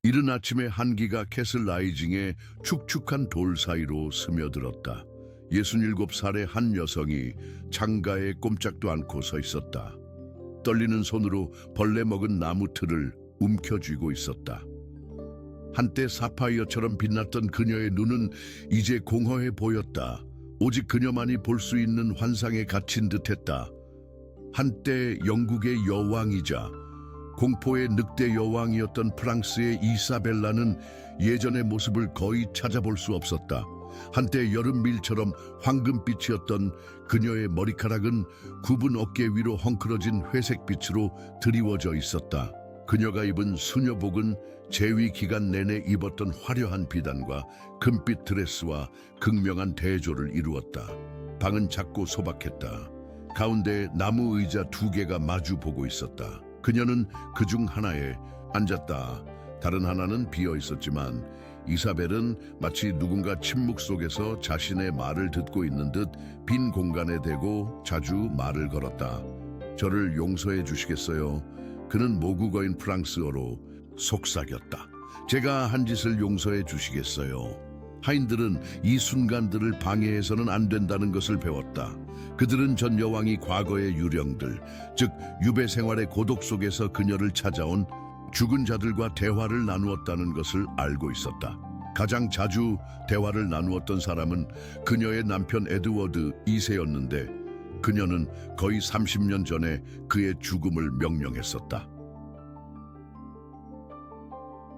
이른 아침에 한기가 캐슬 라이징의 축축한 돌 사이로 스며들었다. 67살의 한 여성이 창가에 꼼짝도 않고 서 있었다. 떨리는 손으로 벌레 먹은 나무 틀을 움켜쥐고 있었다. 한때 사파이어처럼 빛났던 그녀의 눈은 이제 공허해 보였다. 오직 그녀만이 볼 수 있는 환상에 갇힌 듯했다. 한때 영국의 여왕이자 공포의 늑대 여왕이었던 프랑스의 이사벨라는 예전의 모습을 거의 찾아볼 수 없었다. 한때 여름밀처럼 황금빛이었던 그녀의 머리카락은 굽은 어깨 위로 헝클어진 회색빛으로 드리워져 있었다. 그녀가 입은 수녀복은 재위 기간 내내 입었던 화려한 비단과 금빛 드레스와 극명한 대조를 이루었다. 방은 작고 소박했다. 가운데 나무 의자 2개가 마주 보고 있었다. 그녀는 그중 하나에 앉았다. 다른 하나는 비어 있었지만 이사벨은 마치 누군가 침묵 속에서 자신의 말을 듣고 있는 듯 빈 공간에 대고 자주 말을 걸었다. 저를 용서해 주시겠어요? 그는 모국어인 프랑스어로 속삭였다. 제가 한 짓을 용서해 주시겠어요? 하인들은 이 순간들을 방해해서는 안 된다는 것을 배웠다. 그들은 전 여왕이 과거의 유령들, 즉 유배 생활의 고독 속에서 그녀를 찾아온 죽은 자들과 대화를 나누었다는 것을 알고 있었다. 가장 자주 대화를 나누었던 사람은 그녀의 남편 에드워드 2세였는데 그녀는 거의 30년 전에 그의 죽음을 명령했었다.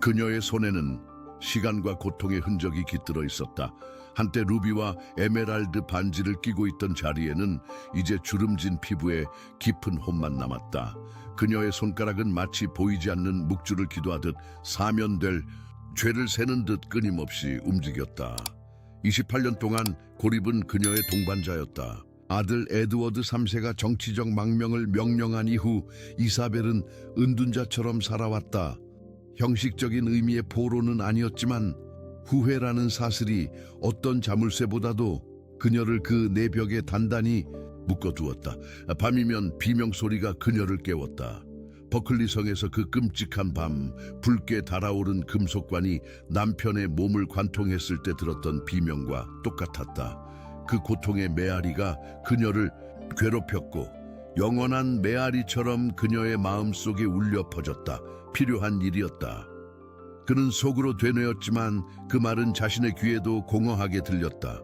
그녀의 손에는 시간과 고통의 흔적이 깃들어 있었다. 한때 루비와 에메랄드 반지를 끼고 있던 자리에는 이제 주름진 피부에 깊은 홈만 남았다. 그녀의 손가락은 마치 보이지 않는 묵주를 기도하듯 사면될 죄를 세는 듯 끊임없이 움직였다. 28년 동안 고립은 그녀의 동반자였다. 아들 에드워드 3세가 정치적 망명을 명령한 이후 이사벨은 은둔자처럼 살아왔다. 형식적인 의미의 포로는 아니었지만 후회라는 사슬이 어떤 자물쇠보다도 그녀를 그 내벽에 단단히 묶어두었다. 밤이면 비명소리가 그녀를 깨웠다. 버클리 성에서 그 끔찍한 밤, 붉게 달아오른 금속관이 남편의 몸을 관통했을 때 들었던 비명과 똑같았다. 그 고통의 메아리가 그녀를 괴롭혔고 영원한 메아리처럼 그녀의 마음속에 울려 퍼졌다. 필요한 일이었다. 그는 속으로 되뇌었지만 그 말은 자신의 귀에도 공허하게 들렸다.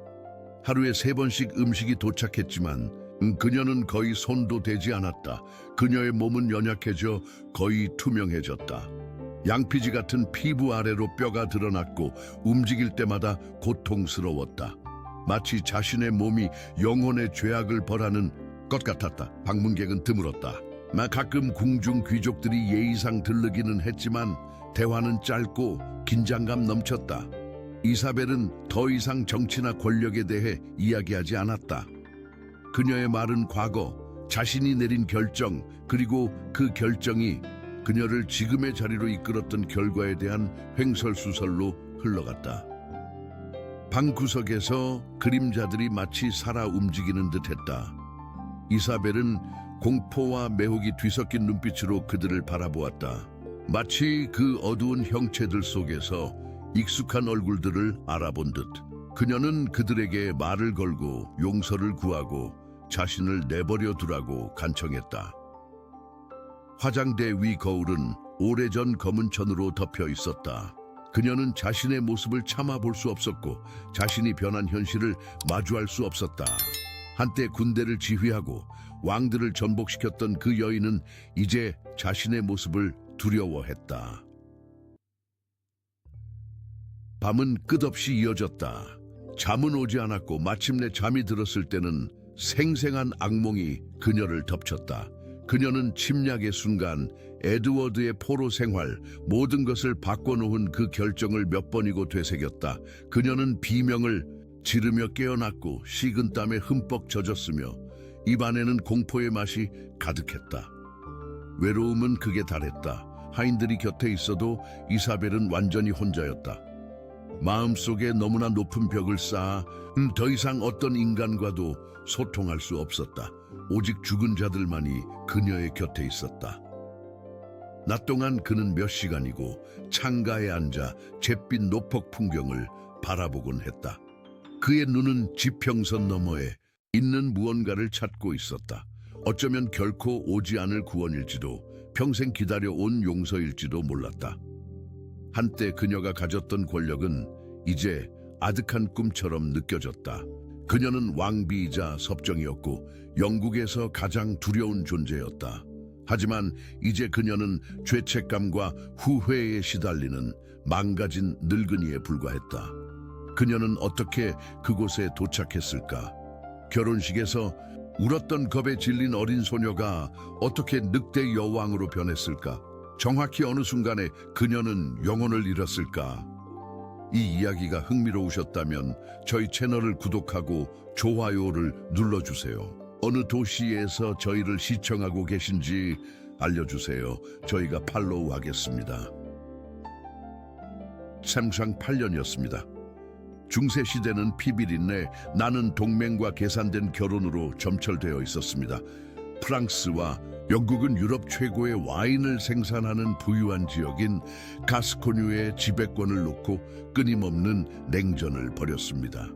하루에 3번씩 음식이 도착했지만 그녀는 거의 손도 대지 않았다. 그녀의 몸은 연약해져 거의 투명해졌다. 양피지 같은 피부 아래로 뼈가 드러났고 움직일 때마다 고통스러웠다. 마치 자신의 몸이 영혼의 죄악을 벌하는 것 같았다. 방문객은 드물었다. 가끔 궁중 귀족들이 예의상 들르기는 했지만 대화는 짧고 긴장감 넘쳤다. 이사벨은 더 이상 정치나 권력에 대해 이야기하지 않았다. 그녀의 말은 과거, 자신이 내린 결정, 그리고 그 결정이 그녀를 지금의 자리로 이끌었던 결과에 대한 횡설수설로 흘러갔다. 방구석에서 그림자들이 마치 살아 움직이는 듯했다. 이사벨은 공포와 매혹이 뒤섞인 눈빛으로 그들을 바라보았다. 마치 그 어두운 형체들 속에서 익숙한 얼굴들을 알아본 듯. 그녀는 그들에게 말을 걸고 용서를 구하고 자신을 내버려 두라고 간청했다. 화장대 위 거울은 오래전 검은 천으로 덮여 있었다. 그녀는 자신의 모습을 참아볼 수 없었고 자신이 변한 현실을 마주할 수 없었다. 한때 군대를 지휘하고 왕들을 전복시켰던 그 여인은 이제 자신의 모습을 두려워했다. 밤은 끝없이 이어졌다. 잠은 오지 않았고 마침내 잠이 들었을 때는 생생한 악몽이 그녀를 덮쳤다. 그녀는 침략의 순간, 에드워드의 포로 생활, 모든 것을 바꿔놓은 그 결정을 몇 번이고 되새겼다. 그녀는 비명을 지르며 깨어났고 식은땀에 흠뻑 젖었으며 입안에는 공포의 맛이 가득했다. 외로움은 극에 달했다. 하인들이 곁에 있어도 이사벨은 완전히 혼자였다. 마음속에 너무나 높은 벽을 쌓아 더 이상 어떤 인간과도 소통할 수 없었다. 오직 죽은 자들만이 그녀의 곁에 있었다. 낮 동안 그는 몇 시간이고 창가에 앉아 잿빛 노폭 풍경을 바라보곤 했다. 그의 눈은 지평선 너머에 있는 무언가를 찾고 있었다. 어쩌면 결코 오지 않을 구원일지도 평생 기다려온 용서일지도 몰랐다. 한때 그녀가 가졌던 권력은 이제 아득한 꿈처럼 느껴졌다. 그녀는 왕비이자 섭정이었고 영국에서 가장 두려운 존재였다. 하지만 이제 그녀는 죄책감과 후회에 시달리는 망가진 늙은이에 불과했다. 그녀는 어떻게 그곳에 도착했을까? 결혼식에서 울었던 겁에 질린 어린 소녀가 어떻게 늑대 여왕으로 변했을까? 정확히 어느 순간에 그녀는 영혼을 잃었을까? 이 이야기가 흥미로우셨다면 저희 채널을 구독하고 좋아요를 눌러주세요. 어느 도시에서 저희를 시청하고 계신지 알려주세요. 저희가 팔로우 하겠습니다. 샘상 8년이었습니다. 중세시대는 피비린내 나는 동맹과 계산된 결혼으로 점철되어 있었습니다. 프랑스와 영국은 유럽 최고의 와인을 생산하는 부유한 지역인 가스코뉴의 지배권을 놓고 끊임없는 냉전을 벌였습니다.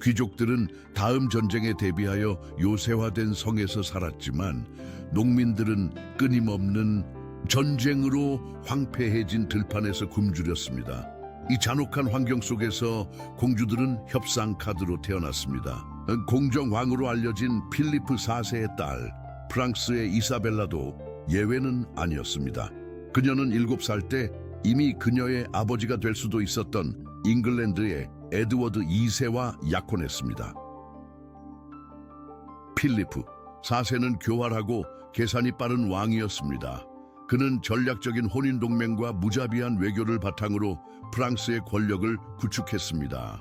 귀족들은 다음 전쟁에 대비하여 요새화된 성에서 살았지만 농민들은 끊임없는 전쟁으로 황폐해진 들판에서 굶주렸습니다. 이 잔혹한 환경 속에서 공주들은 협상 카드로 태어났습니다. 공정왕으로 알려진 필리프 4세의 딸 프랑스의 이사벨라도 예외는 아니었습니다. 그녀는 7살 때 이미 그녀의 아버지가 될 수도 있었던 잉글랜드의 에드워드 2세와 약혼했습니다. 필리프 4세는 교활하고 계산이 빠른 왕이었습니다. 그는 전략적인 혼인동맹과 무자비한 외교를 바탕으로 프랑스의 권력을 구축했습니다.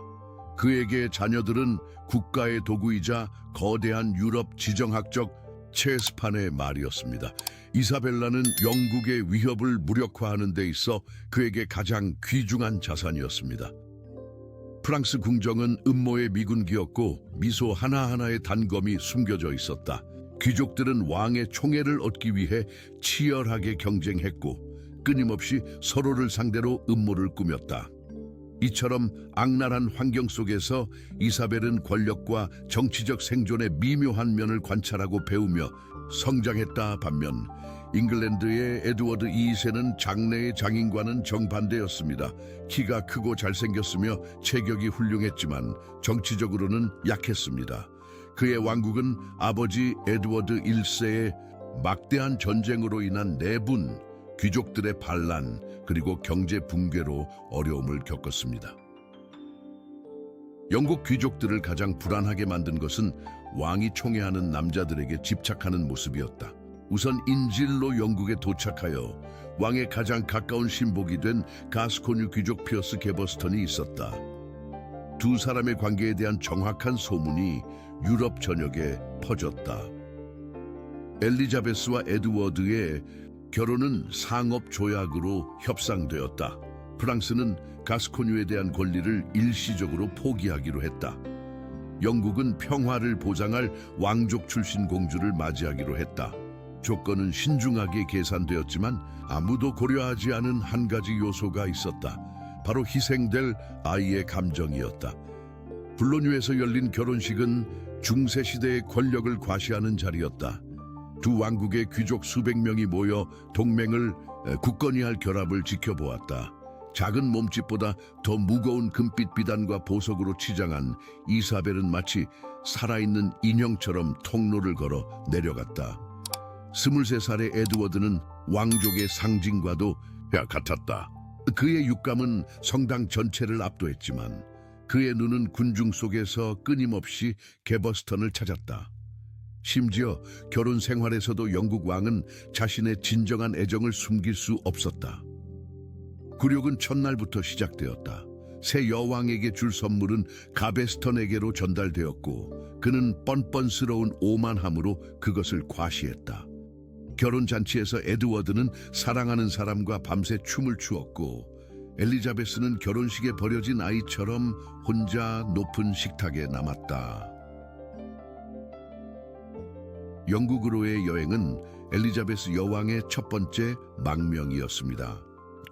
그에게 자녀들은 국가의 도구이자 거대한 유럽 지정학적 체스판의 말이었습니다. 이사벨라는 영국의 위협을 무력화하는 데 있어 그에게 가장 귀중한 자산이었습니다. 프랑스 궁정은 음모의 미군기였고 미소 하나하나의 단검이 숨겨져 있었다. 귀족들은 왕의 총애를 얻기 위해 치열하게 경쟁했고 끊임없이 서로를 상대로 음모를 꾸몄다. 이처럼 악랄한 환경 속에서 이사벨은 권력과 정치적 생존의 미묘한 면을 관찰하고 배우며 성장했다. 반면 잉글랜드의 에드워드 2세는 장래의 장인과는 정반대였습니다. 키가 크고 잘생겼으며 체격이 훌륭했지만 정치적으로는 약했습니다. 그의 왕국은 아버지 에드워드 1세의 막대한 전쟁으로 인한 내분, 귀족들의 반란, 그리고 경제 붕괴로 어려움을 겪었습니다. 영국 귀족들을 가장 불안하게 만든 것은 왕이 총애하는 남자들에게 집착하는 모습이었다. 우선 인질로 영국에 도착하여 왕의 가장 가까운 신복이 된 가스코뉴 귀족 피어스 게버스턴이 있었다. 두 사람의 관계에 대한 정확한 소문이 유럽 전역에 퍼졌다. 엘리자베스와 에드워드의 결혼은 상업 조약으로 협상되었다. 프랑스는 가스코뉴에 대한 권리를 일시적으로 포기하기로 했다. 영국은 평화를 보장할 왕족 출신 공주를 맞이하기로 했다. 조건은 신중하게 계산되었지만 아무도 고려하지 않은 한 가지 요소가 있었다. 바로 희생될 아이의 감정이었다. 불로뉴에서 열린 결혼식은 중세시대의 권력을 과시하는 자리였다. 두 왕국의 귀족 수백 명이 모여 동맹을 굳건히 할 결합을 지켜보았다. 작은 몸집보다 더 무거운 금빛 비단과 보석으로 치장한 이사벨은 마치 살아있는 인형처럼 통로를 걸어 내려갔다. 23살의 에드워드는 왕족의 상징과도 같았다. 그의 육감은 성당 전체를 압도했지만 그의 눈은 군중 속에서 끊임없이 게버스턴을 찾았다. 심지어 결혼 생활에서도 영국 왕은 자신의 진정한 애정을 숨길 수 없었다. 굴욕은 첫날부터 시작되었다. 새 여왕에게 줄 선물은 가베스턴에게로 전달되었고 그는 뻔뻔스러운 오만함으로 그것을 과시했다. 결혼잔치에서 에드워드는 사랑하는 사람과 밤새 춤을 추었고 엘리자베스는 결혼식에 버려진 아이처럼 혼자 높은 식탁에 남았다. 영국으로의 여행은 엘리자베스 여왕의 첫 번째 망명이었습니다.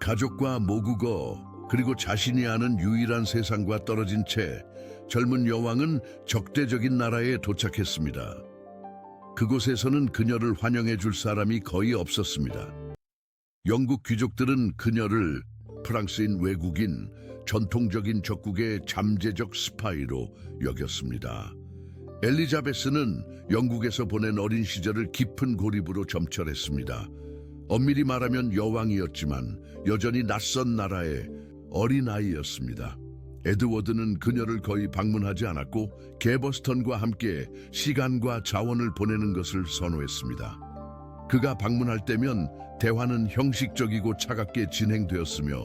가족과 모국어 그리고 자신이 아는 유일한 세상과 떨어진 채 젊은 여왕은 적대적인 나라에 도착했습니다. 그곳에서는 그녀를 환영해 줄 사람이 거의 없었습니다. 영국 귀족들은 그녀를 프랑스인 외국인, 전통적인 적국의 잠재적 스파이로 여겼습니다. 엘리자베스는 영국에서 보낸 어린 시절을 깊은 고립으로 점철했습니다. 엄밀히 말하면 여왕이었지만 여전히 낯선 나라의 어린아이였습니다. 에드워드는 그녀를 거의 방문하지 않았고 게버스턴과 함께 시간과 자원을 보내는 것을 선호했습니다. 그가 방문할 때면 대화는 형식적이고 차갑게 진행되었으며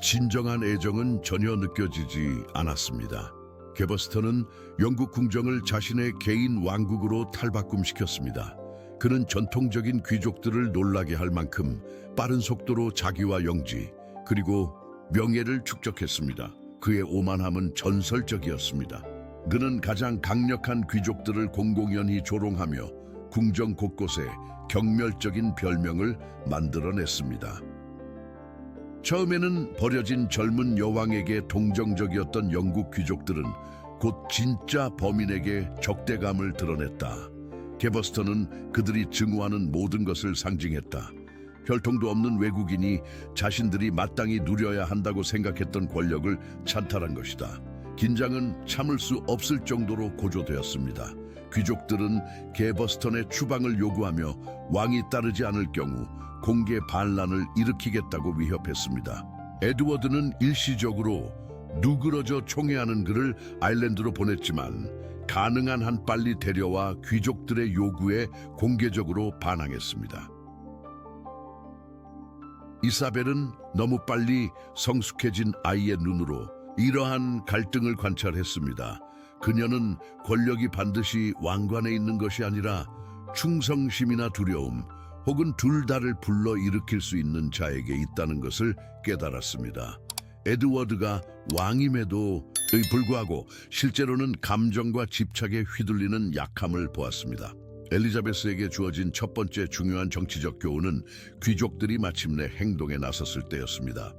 진정한 애정은 전혀 느껴지지 않았습니다. 게버스턴은 영국 궁정을 자신의 개인 왕국으로 탈바꿈시켰습니다. 그는 전통적인 귀족들을 놀라게 할 만큼 빠른 속도로 자기와 영지 그리고 명예를 축적했습니다. 그의 오만함은 전설적이었습니다. 그는 가장 강력한 귀족들을 공공연히 조롱하며 궁정 곳곳에 경멸적인 별명을 만들어냈습니다. 처음에는 버려진 젊은 여왕에게 동정적이었던 영국 귀족들은 곧 진짜 범인에게 적대감을 드러냈다. 게버스턴은 그들이 증오하는 모든 것을 상징했다. 혈통도 없는 외국인이 자신들이 마땅히 누려야 한다고 생각했던 권력을 찬탈한 것이다. 긴장은 참을 수 없을 정도로 고조되었습니다. 귀족들은 게버스턴의 추방을 요구하며 왕이 따르지 않을 경우 공개 반란을 일으키겠다고 위협했습니다. 에드워드는 일시적으로 누그러져 총애하는 그를 아일랜드로 보냈지만 가능한 한 빨리 데려와 귀족들의 요구에 공개적으로 반항했습니다. 이사벨은 너무 빨리 성숙해진 아이의 눈으로 이러한 갈등을 관찰했습니다. 그녀는 권력이 반드시 왕관에 있는 것이 아니라 충성심이나 두려움 혹은 둘 다를 불러일으킬 수 있는 자에게 있다는 것을 깨달았습니다. 에드워드가 왕임에도 불구하고 실제로는 감정과 집착에 휘둘리는 약함을 보았습니다. 엘리자베스에게 주어진 첫 번째 중요한 정치적 교훈은 귀족들이 마침내 행동에 나섰을 때였습니다.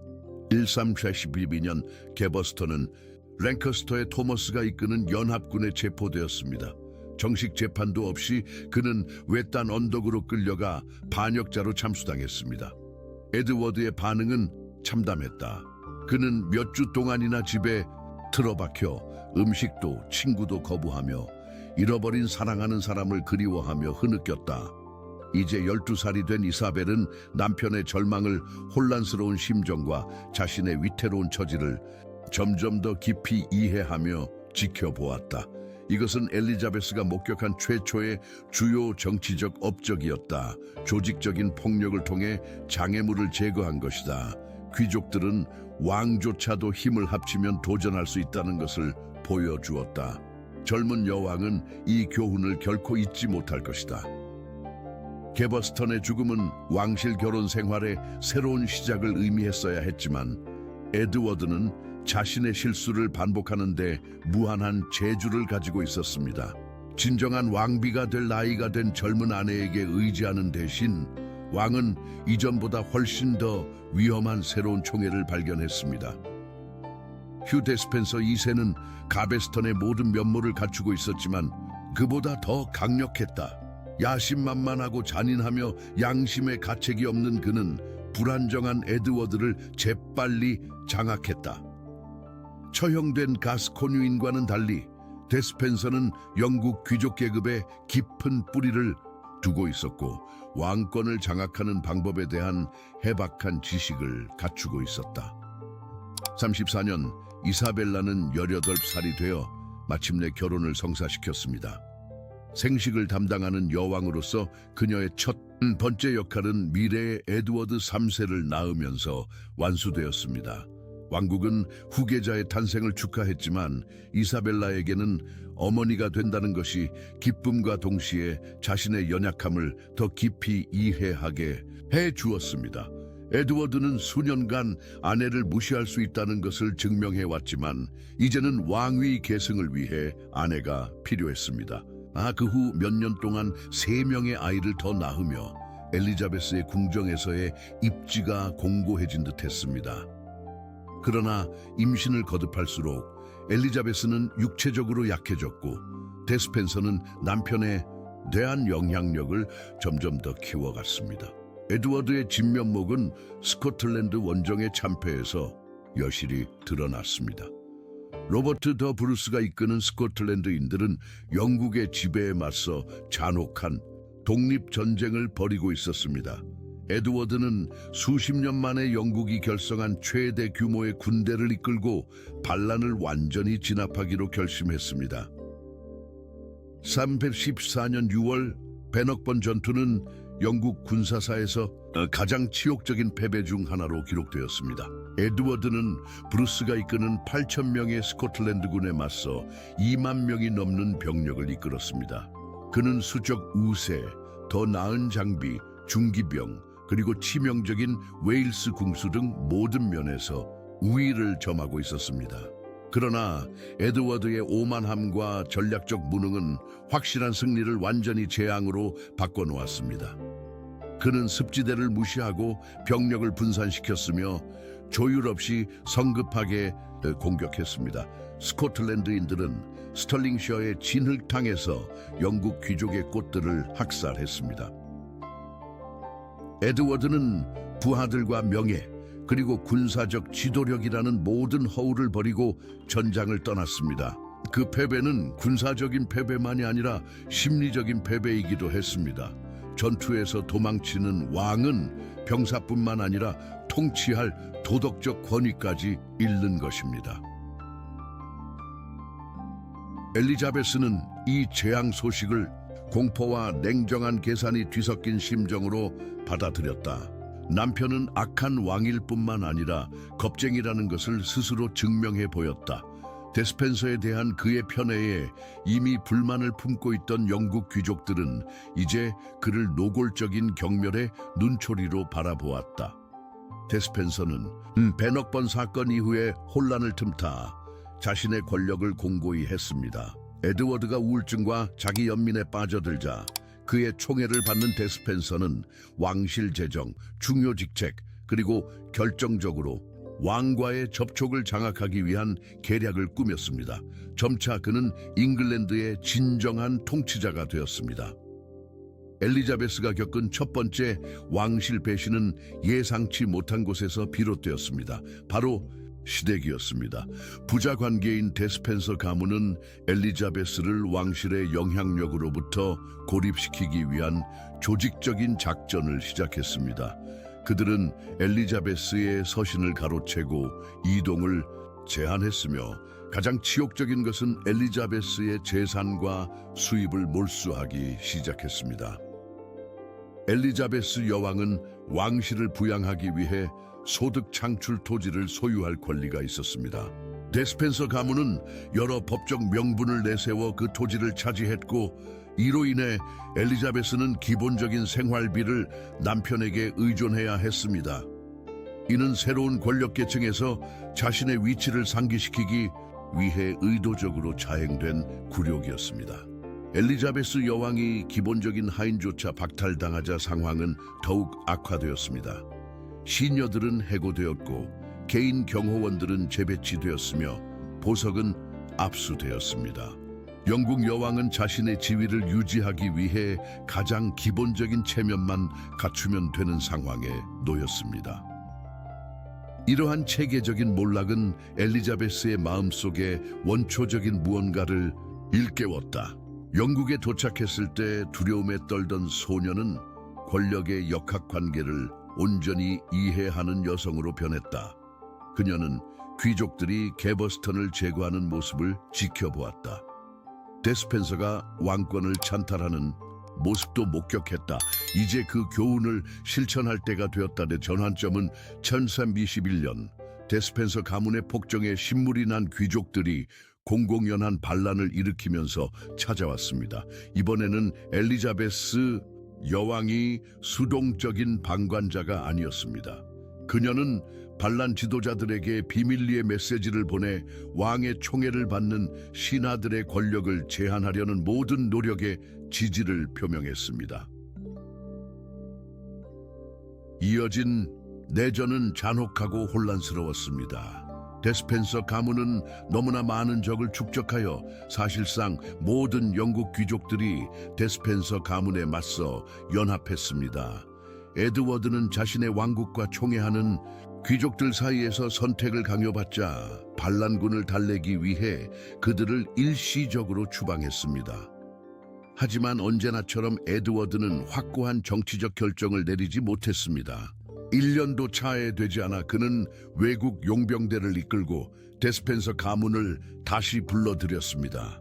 1312년 게버스턴은 랭커스터의 토머스가 이끄는 연합군에 체포되었습니다. 정식 재판도 없이 그는 외딴 언덕으로 끌려가 반역자로 참수당했습니다. 에드워드의 반응은 참담했다. 그는 몇 주 동안이나 집에 틀어박혀 음식도 친구도 거부하며 잃어버린 사랑하는 사람을 그리워하며 흐느꼈다. 이제 12살이 된 이사벨은 남편의 절망을 혼란스러운 심정과 자신의 위태로운 처지를 점점 더 깊이 이해하며 지켜보았다. 이것은 엘리자베스가 목격한 최초의 주요 정치적 업적이었다. 조직적인 폭력을 통해 장애물을 제거한 것이다. 귀족들은 왕조차도 힘을 합치면 도전할 수 있다는 것을 보여주었다. 젊은 여왕은 이 교훈을 결코 잊지 못할 것이다. 게버스턴의 죽음은 왕실 결혼 생활의 새로운 시작을 의미했어야 했지만 에드워드는 자신의 실수를 반복하는 데 무한한 재주를 가지고 있었습니다. 진정한 왕비가 될 나이가 된 젊은 아내에게 의지하는 대신 왕은 이전보다 훨씬 더 위험한 새로운 총애를 발견했습니다. 휴 데스펜서 2세는 가베스턴의 모든 면모를 갖추고 있었지만 그보다 더 강력했다. 야심만만하고 잔인하며 양심의 가책이 없는 그는 불안정한 에드워드를 재빨리 장악했다. 처형된 가스코뉴인과는 달리 데스펜서는 영국 귀족 계급에 깊은 뿌리를 두고 있었고 왕권을 장악하는 방법에 대한 해박한 지식을 갖추고 있었다. 34년 이사벨라는 18살이 되어 마침내 결혼을 성사시켰습니다. 생식을 담당하는 여왕으로서 그녀의 첫 번째 역할은 미래의 에드워드 3세를 낳으면서 완수되었습니다. 왕국은 후계자의 탄생을 축하했지만 이사벨라에게는 어머니가 된다는 것이 기쁨과 동시에 자신의 연약함을 더 깊이 이해하게 해주었습니다. 에드워드는 수년간 아내를 무시할 수 있다는 것을 증명해왔지만 이제는 왕위 계승을 위해 아내가 필요했습니다. 그 후 몇 년 동안 3명의 아이를 더 낳으며 엘리자베스의 궁정에서의 입지가 공고해진 듯했습니다. 그러나 임신을 거듭할수록 엘리자베스는 육체적으로 약해졌고 데스펜서는 남편에 대한 영향력을 점점 더 키워갔습니다. 에드워드의 진면목은 스코틀랜드 원정의 참패에서 여실히 드러났습니다. 로버트 더 브루스가 이끄는 스코틀랜드인들은 영국의 지배에 맞서 잔혹한 독립전쟁을 벌이고 있었습니다. 에드워드는 수십 년 만에 영국이 결성한 최대 규모의 군대를 이끌고 반란을 완전히 진압하기로 결심했습니다. 314년 6월 벤넉번 전투는 영국 군사사에서 가장 치욕적인 패배 중 하나로 기록되었습니다. 에드워드는 브루스가 이끄는 8,000명의 스코틀랜드군에 맞서 2만 명이 넘는 병력을 이끌었습니다. 그는 수적 우세, 더 나은 장비, 중기병, 그리고 치명적인 웨일스 궁수 등 모든 면에서 우위를 점하고 있었습니다. 그러나 에드워드의 오만함과 전략적 무능은 확실한 승리를 완전히 재앙으로 바꿔놓았습니다. 그는 습지대를 무시하고 병력을 분산시켰으며 조율 없이 성급하게 공격했습니다. 스코틀랜드인들은 스털링셔의 진흙탕에서 영국 귀족의 꽃들을 학살했습니다. 에드워드는 부하들과 명예, 그리고 군사적 지도력이라는 모든 허울을 버리고 전장을 떠났습니다. 그 패배는 군사적인 패배만이 아니라 심리적인 패배이기도 했습니다. 전투에서 도망치는 왕은 병사뿐만 아니라 통치할 도덕적 권위까지 잃는 것입니다. 엘리자베스는 이 재앙 소식을 공포와 냉정한 계산이 뒤섞인 심정으로 받아들였다. 남편은 악한 왕일 뿐만 아니라 겁쟁이라는 것을 스스로 증명해 보였다. 데스펜서에 대한 그의 편애에 이미 불만을 품고 있던 영국 귀족들은 이제 그를 노골적인 경멸의 눈초리로 바라보았다. 데스펜서는 벤넉번 사건 이후에 혼란을 틈타 자신의 권력을 공고히 했습니다. 에드워드가 우울증과 자기 연민에 빠져들자 그의 총애를 받는 데스펜서는 왕실 재정, 중요 직책, 그리고 결정적으로 왕과의 접촉을 장악하기 위한 계략을 꾸몄습니다. 점차 그는 잉글랜드의 진정한 통치자가 되었습니다. 엘리자베스가 겪은 첫 번째 왕실 배신은 예상치 못한 곳에서 비롯되었습니다. 바로 시댁이었습니다. 부자 관계인 데스펜서 가문은 엘리자베스를 왕실의 영향력으로부터 고립시키기 위한 조직적인 작전을 시작했습니다. 그들은 엘리자베스의 서신을 가로채고 이동을 제한했으며 가장 치욕적인 것은 엘리자베스의 재산과 수입을 몰수하기 시작했습니다. 엘리자베스 여왕은 왕실을 부양하기 위해 소득 창출 토지를 소유할 권리가 있었습니다. 데스펜서 가문은 여러 법적 명분을 내세워 그 토지를 차지했고 이로 인해 엘리자베스는 기본적인 생활비를 남편에게 의존해야 했습니다. 이는 새로운 권력계층에서 자신의 위치를 상기시키기 위해 의도적으로 자행된 굴욕이었습니다. 엘리자베스 여왕이 기본적인 하인조차 박탈당하자 상황은 더욱 악화되었습니다. 시녀들은 해고되었고 개인 경호원들은 재배치되었으며 보석은 압수되었습니다. 영국 여왕은 자신의 지위를 유지하기 위해 가장 기본적인 체면만 갖추면 되는 상황에 놓였습니다. 이러한 체계적인 몰락은 엘리자베스의 마음속에 원초적인 무언가를 일깨웠다. 영국에 도착했을 때 두려움에 떨던 소녀는 권력의 역학관계를 온전히 이해하는 여성으로 변했다. 그녀는 귀족들이 게버스턴을 제거하는 모습을 지켜보았다. 데스펜서가 왕권을 찬탈하는 모습도 목격했다. 이제 그 교훈을 실천할 때가 되었다의 전환점은 1321년 데스펜서 가문의 폭정에 신물이 난 귀족들이 공공연한 반란을 일으키면서 찾아왔습니다. 이번에는 엘리자베스 여왕이 수동적인 방관자가 아니었습니다. 그녀는 반란 지도자들에게 비밀리에 메시지를 보내 왕의 총애를 받는 신하들의 권력을 제한하려는 모든 노력에 지지를 표명했습니다. 이어진 내전은 잔혹하고 혼란스러웠습니다. 데스펜서 가문은 너무나 많은 적을 축적하여 사실상 모든 영국 귀족들이 데스펜서 가문에 맞서 연합했습니다. 에드워드는 자신의 왕국과 총애하는 귀족들 사이에서 선택을 강요받자 반란군을 달래기 위해 그들을 일시적으로 추방했습니다. 하지만 언제나처럼 에드워드는 확고한 정치적 결정을 내리지 못했습니다. 1년도 차에 되지 않아 그는 외국 용병대를 이끌고 데스펜서 가문을 다시 불러들였습니다.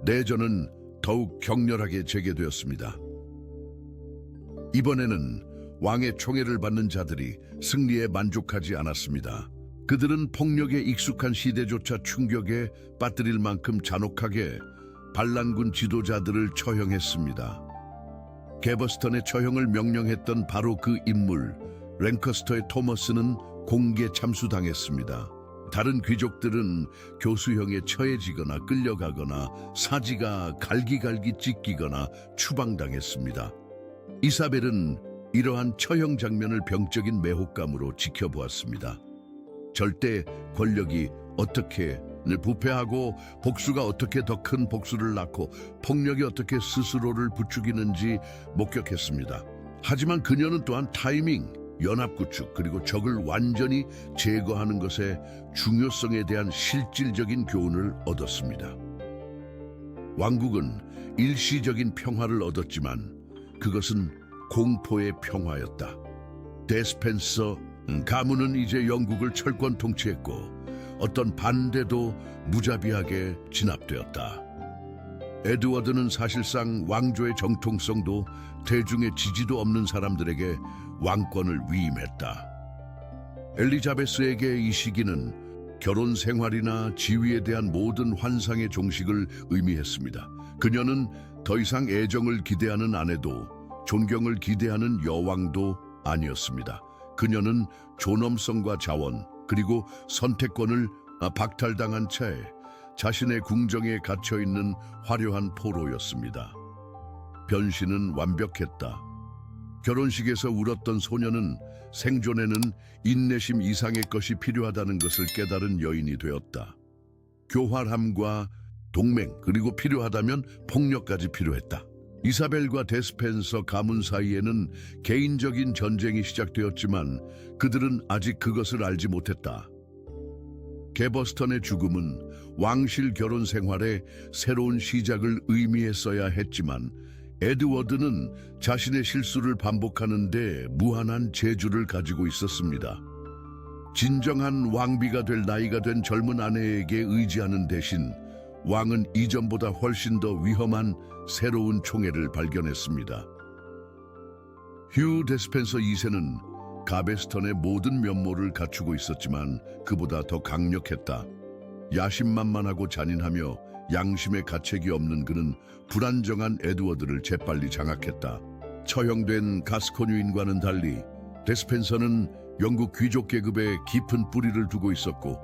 내전은 더욱 격렬하게 재개되었습니다. 이번에는 왕의 총애를 받는 자들이 승리에 만족하지 않았습니다. 그들은 폭력에 익숙한 시대조차 충격에 빠뜨릴 만큼 잔혹하게 반란군 지도자들을 처형했습니다. 개버스턴의 처형을 명령했던 바로 그 인물 랭커스터의 토머스는 공개 참수당했습니다. 다른 귀족들은 교수형에 처해지거나 끌려가거나 사지가 갈기갈기 찢기거나 추방당했습니다. 이사벨은 이러한 처형 장면을 병적인 매혹감으로 지켜보았습니다. 절대 권력이 어떻게 부패하고 복수가 어떻게 더 큰 복수를 낳고 폭력이 어떻게 스스로를 부추기는지 목격했습니다. 하지만 그녀는 또한 타이밍, 연합구축 그리고 적을 완전히 제거하는 것의 중요성에 대한 실질적인 교훈을 얻었습니다. 왕국은 일시적인 평화를 얻었지만 그것은 공포의 평화였다. 데스펜서 가문은 이제 영국을 철권 통치했고 어떤 반대도 무자비하게 진압되었다. 에드워드는 사실상 왕조의 정통성도 대중의 지지도 없는 사람들에게 왕권을 위임했다. 엘리자베스에게 이 시기는 결혼 생활이나 지위에 대한 모든 환상의 종식을 의미했습니다. 그녀는 더 이상 애정을 기대하는 아내도 존경을 기대하는 여왕도 아니었습니다. 그녀는 존엄성과 자원 그리고 선택권을 박탈당한 채 자신의 궁정에 갇혀있는 화려한 포로였습니다. 변신은 완벽했다. 결혼식에서 울었던 소녀는 생존에는 인내심 이상의 것이 필요하다는 것을 깨달은 여인이 되었다. 교활함과 동맹 그리고 필요하다면 폭력까지 필요했다. 이사벨과 데스펜서 가문 사이에는 개인적인 전쟁이 시작되었지만 그들은 아직 그것을 알지 못했다. 개버스턴의 죽음은 왕실 결혼 생활의 새로운 시작을 의미했어야 했지만 에드워드는 자신의 실수를 반복하는 데 무한한 재주를 가지고 있었습니다. 진정한 왕비가 될 나이가 된 젊은 아내에게 의지하는 대신 왕은 이전보다 훨씬 더 위험한 새로운 총애를 발견했습니다. 휴 데스펜서 2세는 가베스턴의 모든 면모를 갖추고 있었지만 그보다 더 강력했다. 야심만만하고 잔인하며 양심의 가책이 없는 그는 불안정한 에드워드를 재빨리 장악했다. 처형된 가스코뉴인과는 달리 데스펜서는 영국 귀족 계급에 깊은 뿌리를 두고 있었고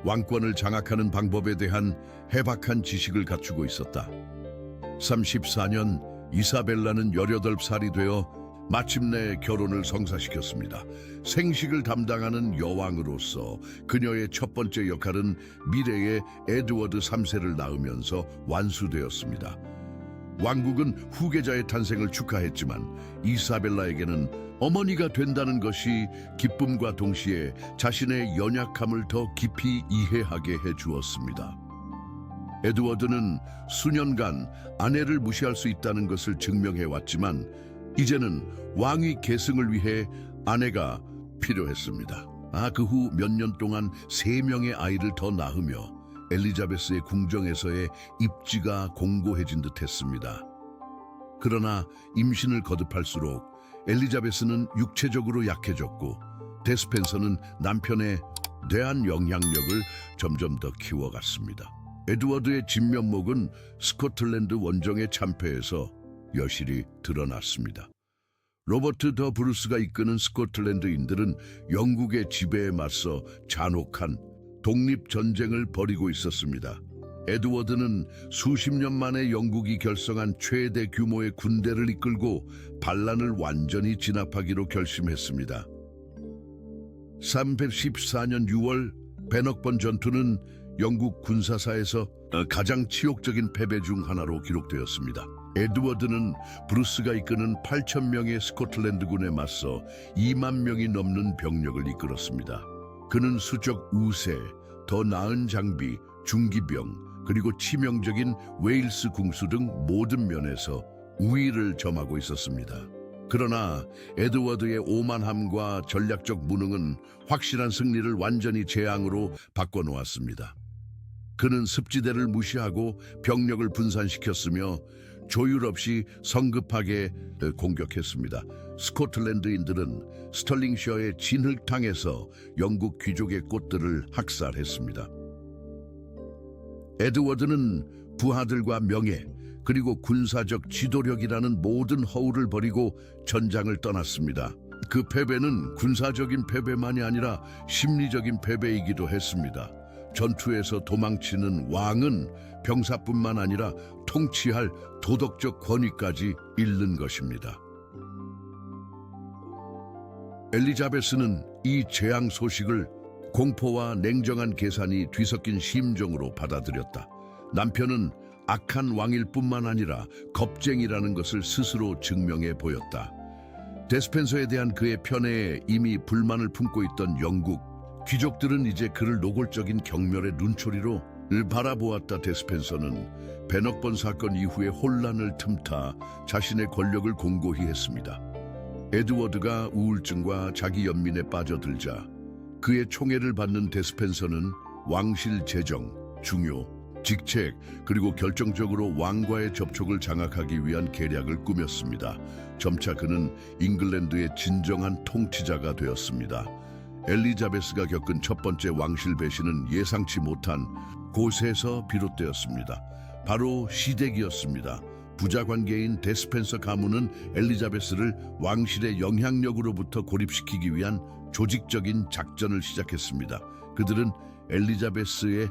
왕권을 장악하는 방법에 대한 해박한 지식을 갖추고 있었다. 34년 이사벨라는 18살이 되어 마침내 결혼을 성사시켰습니다. 생식을 담당하는 여왕으로서 그녀의 첫 번째 역할은 미래의 에드워드 3세를 낳으면서 완수되었습니다. 왕국은 후계자의 탄생을 축하했지만 이사벨라에게는 어머니가 된다는 것이 기쁨과 동시에 자신의 연약함을 더 깊이 이해하게 해주었습니다. 에드워드는 수년간 아내를 무시할 수 있다는 것을 증명해왔지만 이제는 왕위 계승을 위해 아내가 필요했습니다. 그 후 몇 년 동안 3명의 아이를 더 낳으며 엘리자베스의 궁정에서의 입지가 공고해진 듯했습니다. 그러나 임신을 거듭할수록 엘리자베스는 육체적으로 약해졌고 데스펜서는 남편에 대한 영향력을 점점 더 키워갔습니다. 에드워드의 진면목은 스코틀랜드 원정의 참패에서 여실히 드러났습니다. 로버트 더 브루스가 이끄는 스코틀랜드인들은 영국의 지배에 맞서 잔혹한 독립전쟁을 벌이고 있었습니다. 에드워드는 수십 년 만에 영국이 결성한 최대 규모의 군대를 이끌고 반란을 완전히 진압하기로 결심했습니다. 314년 6월 배넉번 전투는 영국 군사사에서 가장 치욕적인 패배 중 하나로 기록되었습니다. 에드워드는 브루스가 이끄는 8,000명의 스코틀랜드군에 맞서 2만 명이 넘는 병력을 이끌었습니다. 그는 수적 우세, 더 나은 장비, 중기병, 그리고 치명적인 웨일스 궁수 등 모든 면에서 우위를 점하고 있었습니다. 그러나 에드워드의 오만함과 전략적 무능은 확실한 승리를 완전히 재앙으로 바꿔놓았습니다. 그는 습지대를 무시하고 병력을 분산시켰으며 조율 없이 성급하게 공격했습니다. 스코틀랜드인들은 스털링셔의 진흙탕에서 영국 귀족의 꽃들을 학살했습니다. 에드워드는 부하들과 명예, 그리고 군사적 지도력이라는 모든 허울을 버리고 전장을 떠났습니다. 그 패배는 군사적인 패배만이 아니라 심리적인 패배이기도 했습니다. 전투에서 도망치는 왕은 병사뿐만 아니라 통치할 도덕적 권위까지 잃는 것입니다. 엘리자베스는 이 재앙 소식을 공포와 냉정한 계산이 뒤섞인 심정으로 받아들였다. 남편은 악한 왕일 뿐만 아니라 겁쟁이라는 것을 스스로 증명해 보였다. 데스펜서에 대한 그의 편애에 이미 불만을 품고 있던 영국 귀족들은 이제 그를 노골적인 경멸의 눈초리로 바라보았다. 데스펜서는 배넉번 사건 이후의 혼란을 틈타 자신의 권력을 공고히 했습니다. 에드워드가 우울증과 자기 연민에 빠져들자 그의 총애를 받는 데스펜서는 왕실 재정, 중요, 직책, 그리고 결정적으로 왕과의 접촉을 장악하기 위한 계략을 꾸몄습니다. 점차 그는 잉글랜드의 진정한 통치자가 되었습니다. 엘리자베스가 겪은 첫 번째 왕실 배신은 예상치 못한 곳에서 비롯되었습니다. 바로 시댁이었습니다. 부자 관계인 데스펜서 가문은 엘리자베스를 왕실의 영향력으로부터 고립시키기 위한 조직적인 작전을 시작했습니다. 그들은 엘리자베스의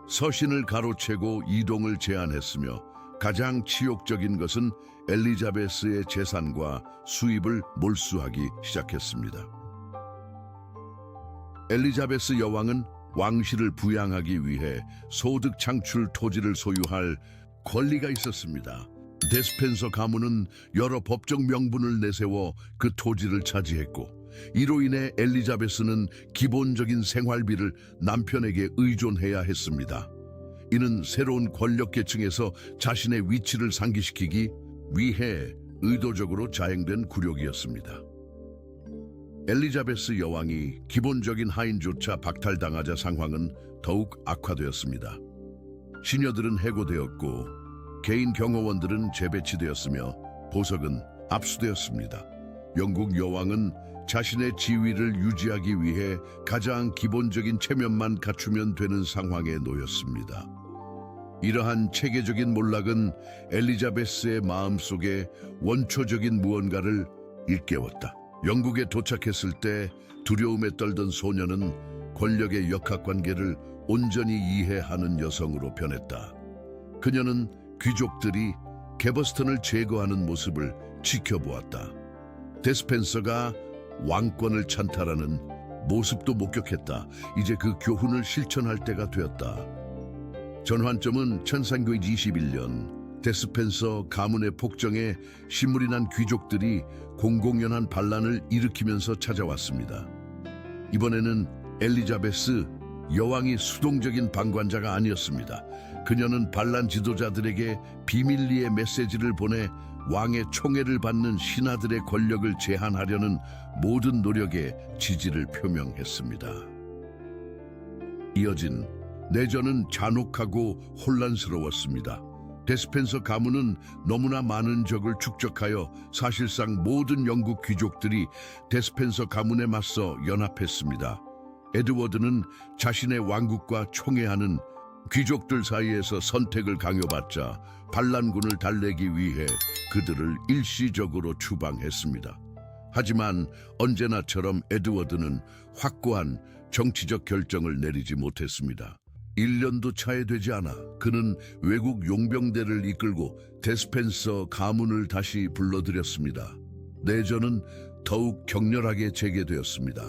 서신을 가로채고 이동을 제한했으며 가장 치욕적인 것은 엘리자베스의 재산과 수입을 몰수하기 시작했습니다. 엘리자베스 여왕은 왕실을 부양하기 위해 소득 창출 토지를 소유할 권리가 있었습니다. 데스펜서 가문은 여러 법적 명분을 내세워 그 토지를 차지했고 이로 인해 엘리자베스는 기본적인 생활비를 남편에게 의존해야 했습니다. 이는 새로운 권력계층에서 자신의 위치를 상기시키기 위해 의도적으로 자행된 굴욕이었습니다. 엘리자베스 여왕이 기본적인 하인조차 박탈당하자 상황은 더욱 악화되었습니다. 시녀들은 해고되었고 개인 경호원들은 재배치되었으며 보석은 압수되었습니다. 영국 여왕은 자신의 지위를 유지하기 위해 가장 기본적인 체면만 갖추면 되는 상황에 놓였습니다. 이러한 체계적인 몰락은 엘리자베스의 마음속에 원초적인 무언가를 일깨웠다. 영국에 도착했을 때 두려움에 떨던 소녀는 권력의 역학관계를 온전히 이해하는 여성으로 변했다. 그녀는 귀족들이 개버스턴을 제거하는 모습을 지켜보았다. 데스펜서가 왕권을 찬탈하는 모습도 목격했다. 이제 그 교훈을 실천할 때가 되었다. 전환점은 1321년 데스펜서 가문의 폭정에 신물이 난 귀족들이 공공연한 반란을 일으키면서 찾아왔습니다. 이번에는 엘리자베스 여왕이 수동적인 방관자가 아니었습니다. 그녀는 반란 지도자들에게 비밀리에 메시지를 보내 왕의 총애를 받는 신하들의 권력을 제한하려는 모든 노력에 지지를 표명했습니다. 이어진 내전은 잔혹하고 혼란스러웠습니다. 데스펜서 가문은 너무나 많은 적을 축적하여 사실상 모든 영국 귀족들이 데스펜서 가문에 맞서 연합했습니다. 에드워드는 자신의 왕국과 총애하는 귀족들 사이에서 선택을 강요받자 반란군을 달래기 위해 그들을 일시적으로 추방했습니다. 하지만 언제나처럼 에드워드는 확고한 정치적 결정을 내리지 못했습니다. 1년도 차에 되지 않아 그는 외국 용병대를 이끌고 데스펜서 가문을 다시 불러들였습니다. 내전은 더욱 격렬하게 재개되었습니다.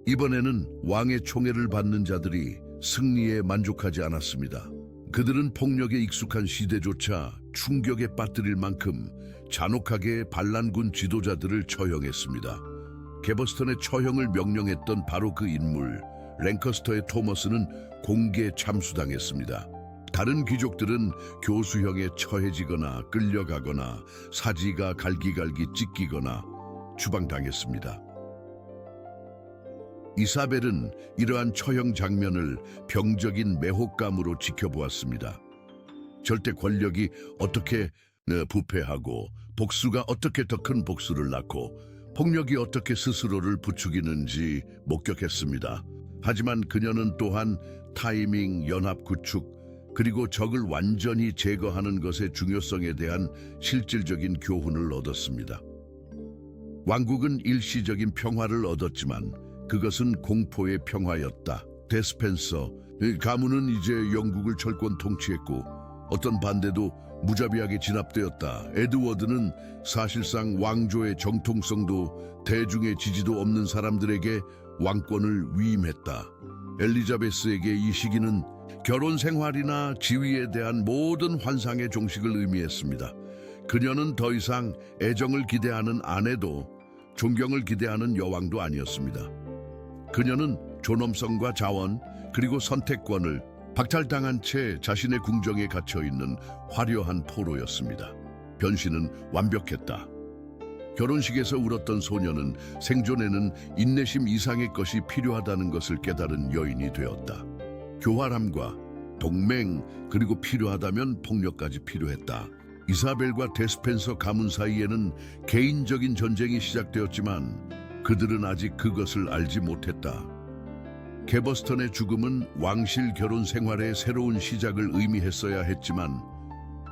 이번에는 왕의 총애를 받는 자들이 승리에 만족하지 않았습니다. 그들은 폭력에 익숙한 시대조차 충격에 빠뜨릴 만큼 잔혹하게 반란군 지도자들을 처형했습니다. 개버스턴의 처형을 명령했던 바로 그 인물, 랭커스터의 토머스는 공개 참수당했습니다. 다른 귀족들은 교수형에 처해지거나 끌려가거나 사지가 갈기갈기 찢기거나 추방당했습니다. 이사벨은 이러한 처형 장면을 병적인 매혹감으로 지켜보았습니다. 절대 권력이 어떻게 부패하고 복수가 어떻게 더 큰 복수를 낳고 폭력이 어떻게 스스로를 부추기는지 목격했습니다. 하지만 그녀는 또한 타이밍, 연합 구축, 그리고 적을 완전히 제거하는 것의 중요성에 대한 실질적인 교훈을 얻었습니다. 왕국은 일시적인 평화를 얻었지만 그것은 공포의 평화였다. 데스펜서, 가문은 이제 영국을 철권 통치했고 어떤 반대도 무자비하게 진압되었다. 에드워드는 사실상 왕조의 정통성도 대중의 지지도 없는 사람들에게 왕권을 위임했다. 엘리자베스에게 이 시기는 결혼 생활이나 지위에 대한 모든 환상의 종식을 의미했습니다. 그녀는 더 이상 애정을 기대하는 아내도 존경을 기대하는 여왕도 아니었습니다. 그녀는 존엄성과 자원 그리고 선택권을 박탈당한 채 자신의 궁정에 갇혀있는 화려한 포로였습니다. 변신은 완벽했다. 결혼식에서 울었던 소녀는 생존에는 인내심 이상의 것이 필요하다는 것을 깨달은 여인이 되었다. 교활함과 동맹 그리고 필요하다면 폭력까지 필요했다. 이사벨과 데스펜서 가문 사이에는 개인적인 전쟁이 시작되었지만 그들은 아직 그것을 알지 못했다. 개버스턴의 죽음은 왕실 결혼 생활의 새로운 시작을 의미했어야 했지만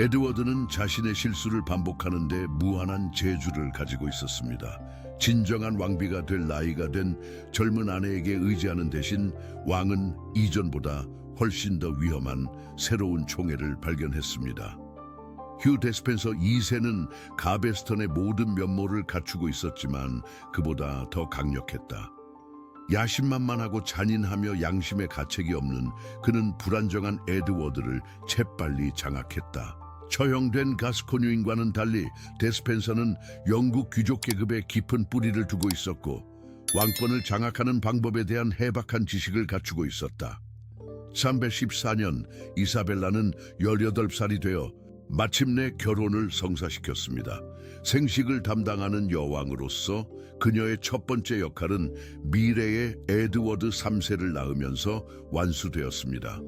에드워드는 자신의 실수를 반복하는 데 무한한 재주를 가지고 있었습니다. 진정한 왕비가 될 나이가 된 젊은 아내에게 의지하는 대신 왕은 이전보다 훨씬 더 위험한 새로운 총애를 발견했습니다. 휴 데스펜서 2세는 가베스턴의 모든 면모를 갖추고 있었지만 그보다 더 강력했다. 야심만만하고 잔인하며 양심의 가책이 없는 그는 불안정한 에드워드를 재빨리 장악했다. 처형된 가스코뉴인과는 달리 데스펜서는 영국 귀족 계급에 깊은 뿌리를 두고 있었고 왕권을 장악하는 방법에 대한 해박한 지식을 갖추고 있었다. 314년 이사벨라는 18살이 되어 마침내 결혼을 성사시켰습니다. 생식을 담당하는 여왕으로서 그녀의 첫 번째 역할은 미래의 에드워드 3세를 낳으면서 완수되었습니다.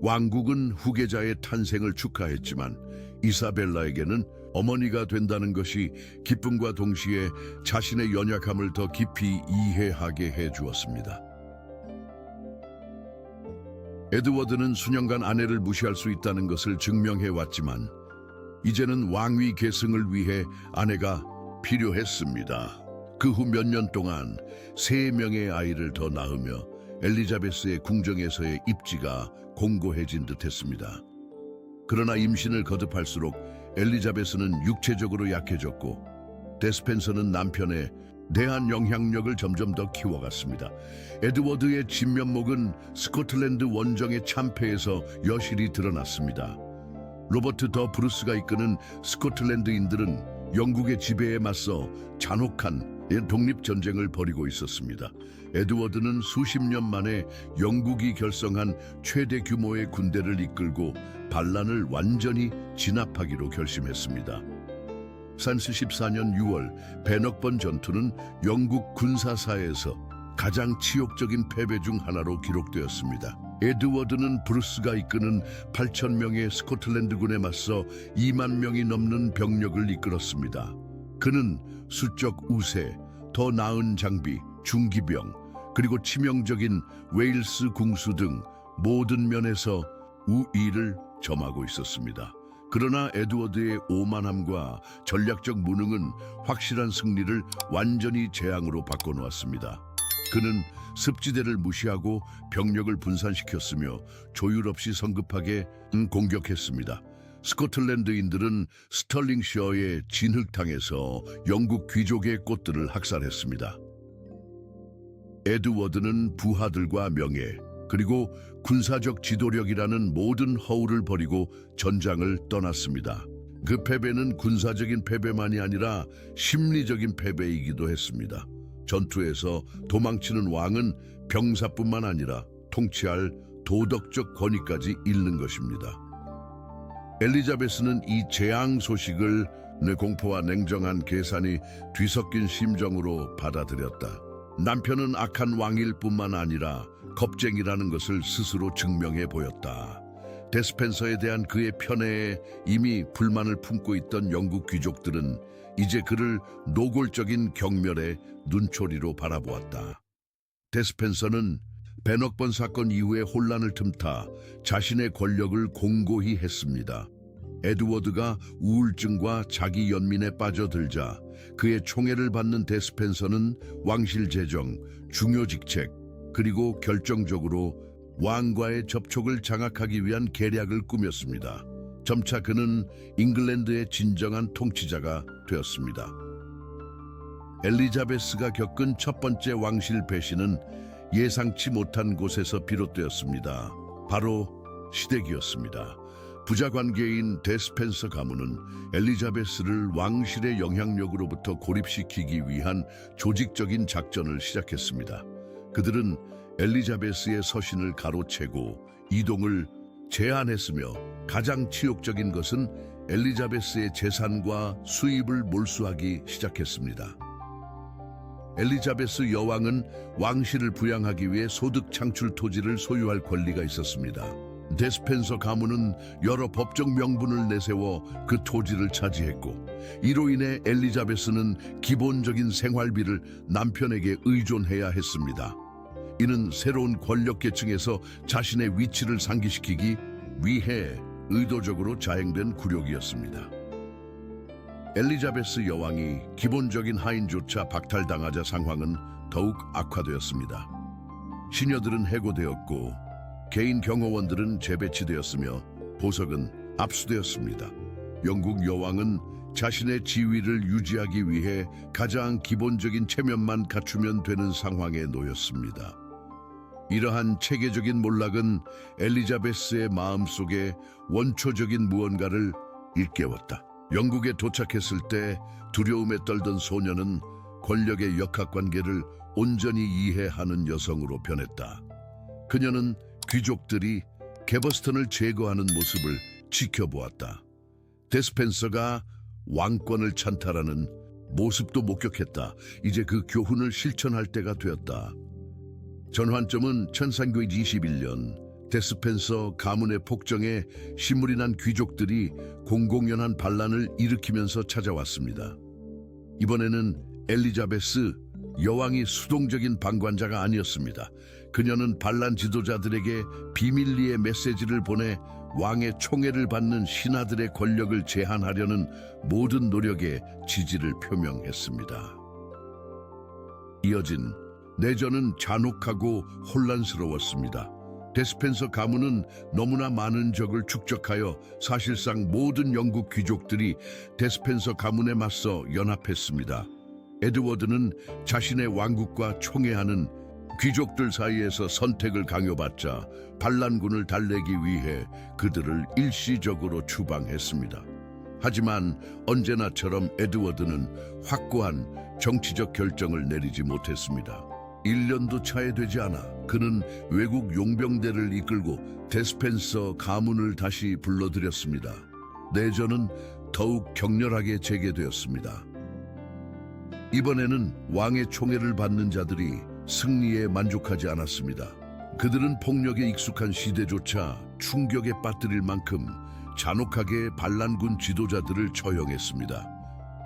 왕국은 후계자의 탄생을 축하했지만 이사벨라에게는 어머니가 된다는 것이 기쁨과 동시에 자신의 연약함을 더 깊이 이해하게 해주었습니다. 에드워드는 수년간 아내를 무시할 수 있다는 것을 증명해왔지만 이제는 왕위 계승을 위해 아내가 필요했습니다. 그 후 몇 년 동안 3명의 아이를 더 낳으며 엘리자베스의 궁정에서의 입지가 공고해진 듯했습니다. 그러나 임신을 거듭할수록 엘리자베스는 육체적으로 약해졌고 데스펜서는 남편에 대한 영향력을 점점 더 키워갔습니다. 에드워드의 진면목은 스코틀랜드 원정의 참패에서 여실히 드러났습니다. 로버트 더 브루스가 이끄는 스코틀랜드인들은 영국의 지배에 맞서 잔혹한 독립전쟁을 벌이고 있었습니다. 에드워드는 수십 년 만에 영국이 결성한 최대 규모의 군대를 이끌고 반란을 완전히 진압하기로 결심했습니다. 산스 14년 6월 베넉번 전투는 영국 군사사에서 가장 치욕적인 패배 중 하나로 기록되었습니다. 에드워드는 브루스가 이끄는 8,000명의 스코틀랜드군에 맞서 2만 명이 넘는 병력을 이끌었습니다. 그는 수적 우세, 더 나은 장비, 중기병, 그리고 치명적인 웨일스 궁수 등 모든 면에서 우위를 점하고 있었습니다. 그러나 에드워드의 오만함과 전략적 무능은 확실한 승리를 완전히 재앙으로 바꿔놓았습니다. 그는 습지대를 무시하고 병력을 분산시켰으며 조율 없이 성급하게 공격했습니다. 스코틀랜드인들은 스털링셔의 진흙탕에서 영국 귀족의 꽃들을 학살했습니다. 에드워드는 부하들과 명예, 그리고 군사적 지도력이라는 모든 허울을 버리고 전장을 떠났습니다. 그 패배는 군사적인 패배만이 아니라 심리적인 패배이기도 했습니다. 전투에서 도망치는 왕은 병사뿐만 아니라 통치할 도덕적 권위까지 잃는 것입니다. 엘리자베스는 이 재앙 소식을 공포와 냉정한 계산이 뒤섞인 심정으로 받아들였다. 남편은 악한 왕일 뿐만 아니라 겁쟁이라는 것을 스스로 증명해 보였다. 데스펜서에 대한 그의 편애에 이미 불만을 품고 있던 영국 귀족들은 이제 그를 노골적인 경멸의 눈초리로 바라보았다. 데스펜서는 베넉번 사건 이후에 혼란을 틈타 자신의 권력을 공고히 했습니다. 에드워드가 우울증과 자기 연민에 빠져들자 그의 총애를 받는 데스펜서는 왕실 재정, 중요 직책, 그리고 결정적으로 왕과의 접촉을 장악하기 위한 계략을 꾸몄습니다. 점차 그는 잉글랜드의 진정한 통치자가 되었습니다. 엘리자베스가 겪은 첫 번째 왕실 배신은 예상치 못한 곳에서 비롯되었습니다. 바로 시댁이었습니다. 부자 관계인 데스펜서 가문은 엘리자베스를 왕실의 영향력으로부터 고립시키기 위한 조직적인 작전을 시작했습니다. 그들은 엘리자베스의 서신을 가로채고 이동을 제한했으며 가장 치욕적인 것은 엘리자베스의 재산과 수입을 몰수하기 시작했습니다. 엘리자베스 여왕은 왕실을 부양하기 위해 소득 창출 토지를 소유할 권리가 있었습니다. 데스펜서 가문은 여러 법적 명분을 내세워 그 토지를 차지했고, 이로 인해 엘리자베스는 기본적인 생활비를 남편에게 의존해야 했습니다. 이는 새로운 권력 계층에서 자신의 위치를 상기시키기 위해 의도적으로 자행된 굴욕이었습니다. 엘리자베스 여왕이 기본적인 하인조차 박탈당하자 상황은 더욱 악화되었습니다. 시녀들은 해고되었고 개인 경호원들은 재배치되었으며 보석은 압수되었습니다. 영국 여왕은 자신의 지위를 유지하기 위해 가장 기본적인 체면만 갖추면 되는 상황에 놓였습니다. 이러한 체계적인 몰락은 엘리자베스의 마음속에 원초적인 무언가를 일깨웠다. 영국에 도착했을 때 두려움에 떨던 소녀는 권력의 역학관계를 온전히 이해하는 여성으로 변했다. 그녀는 귀족들이 개버스턴을 제거하는 모습을 지켜보았다. 데스펜서가 왕권을 찬탈하는 모습도 목격했다. 이제 그 교훈을 실천할 때가 되었다. 전환점은 1321년 데스펜서 가문의 폭정에 신물이 난 귀족들이 공공연한 반란을 일으키면서 찾아왔습니다. 이번에는 엘리자베스 여왕이 수동적인 방관자가 아니었습니다. 그녀는 반란 지도자들에게 비밀리에 메시지를 보내 왕의 총애를 받는 신하들의 권력을 제한하려는 모든 노력에 지지를 표명했습니다. 이어진 내전은 잔혹하고 혼란스러웠습니다. 데스펜서 가문은 너무나 많은 적을 축적하여 사실상 모든 영국 귀족들이 데스펜서 가문에 맞서 연합했습니다. 에드워드는 자신의 왕국과 총애하는 귀족들 사이에서 선택을 강요받자 반란군을 달래기 위해 그들을 일시적으로 추방했습니다. 하지만 언제나처럼 에드워드는 확고한 정치적 결정을 내리지 못했습니다. 1년도 차에 되지 않아 그는 외국 용병대를 이끌고 데스펜서 가문을 다시 불러들였습니다. 내전은 더욱 격렬하게 재개되었습니다. 이번에는 왕의 총애를 받는 자들이 승리에 만족하지 않았습니다. 그들은 폭력에 익숙한 시대조차 충격에 빠뜨릴 만큼 잔혹하게 반란군 지도자들을 처형했습니다.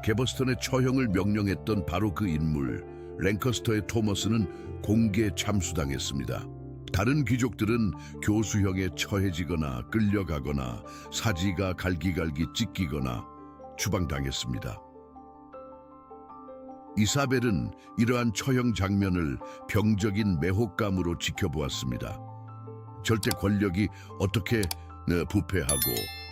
개버스턴의 처형을 명령했던 바로 그 인물, 랭커스터의 토머스는 공개 참수당했습니다. 다른 귀족들은 교수형에 처해지거나 끌려가거나 사지가 갈기갈기 찢기거나 추방당했습니다. 이사벨은 이러한 처형 장면을 병적인 매혹감으로 지켜보았습니다. 절대 권력이 어떻게 부패하고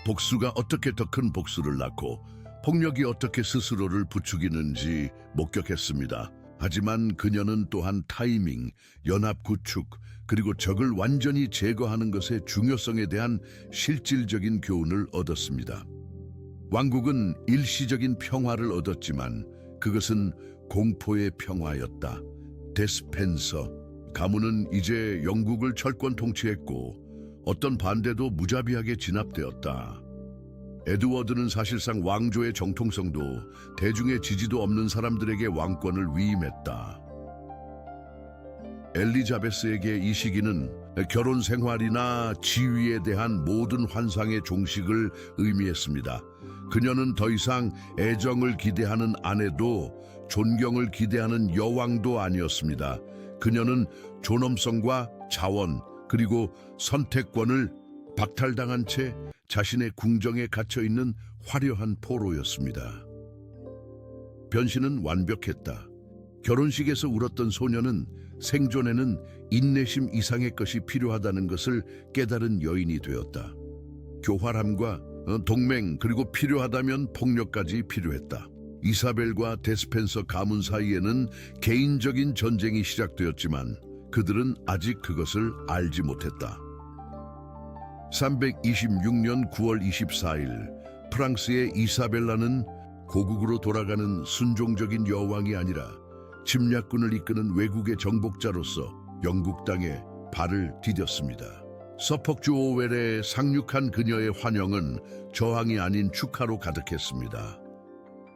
복수가 어떻게 더 큰 복수를 낳고 폭력이 어떻게 스스로를 부추기는지 목격했습니다. 하지만 그녀는 또한 타이밍, 연합 구축, 그리고 적을 완전히 제거하는 것의 중요성에 대한 실질적인 교훈을 얻었습니다. 왕국은 일시적인 평화를 얻었지만 그것은 공포의 평화였다. 데스펜서 가문은 이제 영국을 철권 통치했고 어떤 반대도 무자비하게 진압되었다. 에드워드는 사실상 왕조의 정통성도 대중의 지지도 없는 사람들에게 왕권을 위임했다. 엘리자베스에게 이 시기는 결혼 생활이나 지위에 대한 모든 환상의 종식을 의미했습니다. 그녀는 더 이상 애정을 기대하는 아내도 존경을 기대하는 여왕도 아니었습니다. 그녀는 존엄성과 자원 그리고 선택권을 박탈당한 채 자신의 궁정에 갇혀있는 화려한 포로였습니다. 변신은 완벽했다. 결혼식에서 울었던 소녀는 생존에는 인내심 이상의 것이 필요하다는 것을 깨달은 여인이 되었다. 교활함과 동맹 그리고 필요하다면 폭력까지 필요했다. 이사벨과 데스펜서 가문 사이에는 개인적인 전쟁이 시작되었지만 그들은 아직 그것을 알지 못했다. 326년 9월 24일 프랑스의 이사벨라는 고국으로 돌아가는 순종적인 여왕이 아니라 침략군을 이끄는 외국의 정복자로서 영국 땅에 발을 디뎠습니다. 서퍽주 오웰에 상륙한 그녀의 환영은 저항이 아닌 축하로 가득했습니다.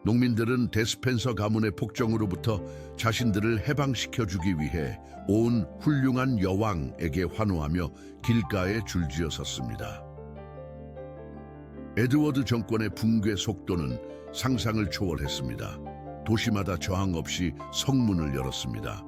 농민들은 데스펜서 가문의 폭정으로부터 자신들을 해방시켜주기 위해 온 훌륭한 여왕에게 환호하며 길가에 줄지어 섰습니다. 에드워드 정권의 붕괴 속도는 상상을 초월했습니다. 도시마다 저항 없이 성문을 열었습니다.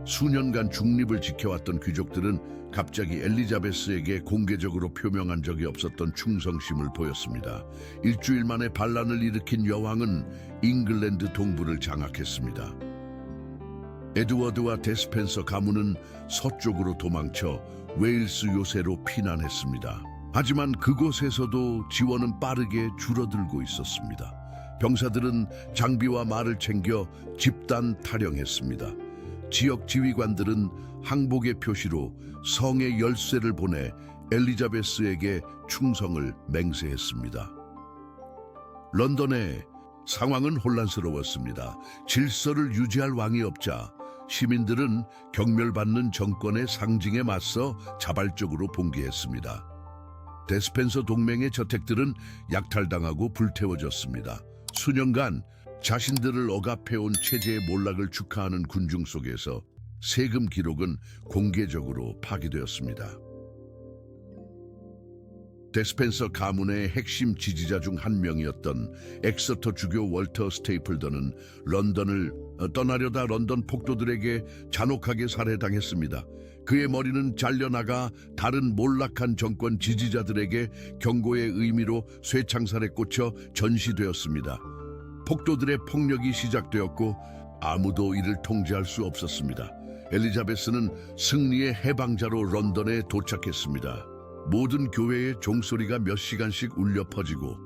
수년간 중립을 지켜왔던 귀족들은 갑자기 엘리자베스에게 공개적으로 표명한 적이 없었던 충성심을 보였습니다. 일주일 만에 반란을 일으킨 여왕은 잉글랜드 동부를 장악했습니다. 에드워드와 데스펜서 가문은 서쪽으로 도망쳐 웨일스 요새로 피난했습니다. 하지만 그곳에서도 지원은 빠르게 줄어들고 있었습니다. 병사들은 장비와 말을 챙겨 집단 탈영했습니다. 지역 지휘관들은 항복의 표시로 성의 열쇠를 보내 엘리자베스에게 충성을 맹세했습니다. 런던의 상황은 혼란스러웠습니다. 질서를 유지할 왕이 없자 시민들은 경멸받는 정권의 상징에 맞서 자발적으로 봉기했습니다. 데스펜서 동맹의 저택들은 약탈당하고 불태워졌습니다. 수년간 자신들을 억압해온 체제의 몰락을 축하하는 군중 속에서 세금 기록은 공개적으로 파기되었습니다. 데스펜서 가문의 핵심 지지자 중 한 명이었던 엑서터 주교 월터 스테이플더는 런던을 떠나려다 런던 폭도들에게 잔혹하게 살해당했습니다. 그의 머리는 잘려나가 다른 몰락한 정권 지지자들에게 경고의 의미로 쇠창살에 꽂혀 전시되었습니다. 폭도들의 폭력이 시작되었고 아무도 이를 통제할 수 없었습니다. 엘리자베스는 승리의 해방자로 런던에 도착했습니다. 모든 교회의 종소리가 몇 시간씩 울려 퍼지고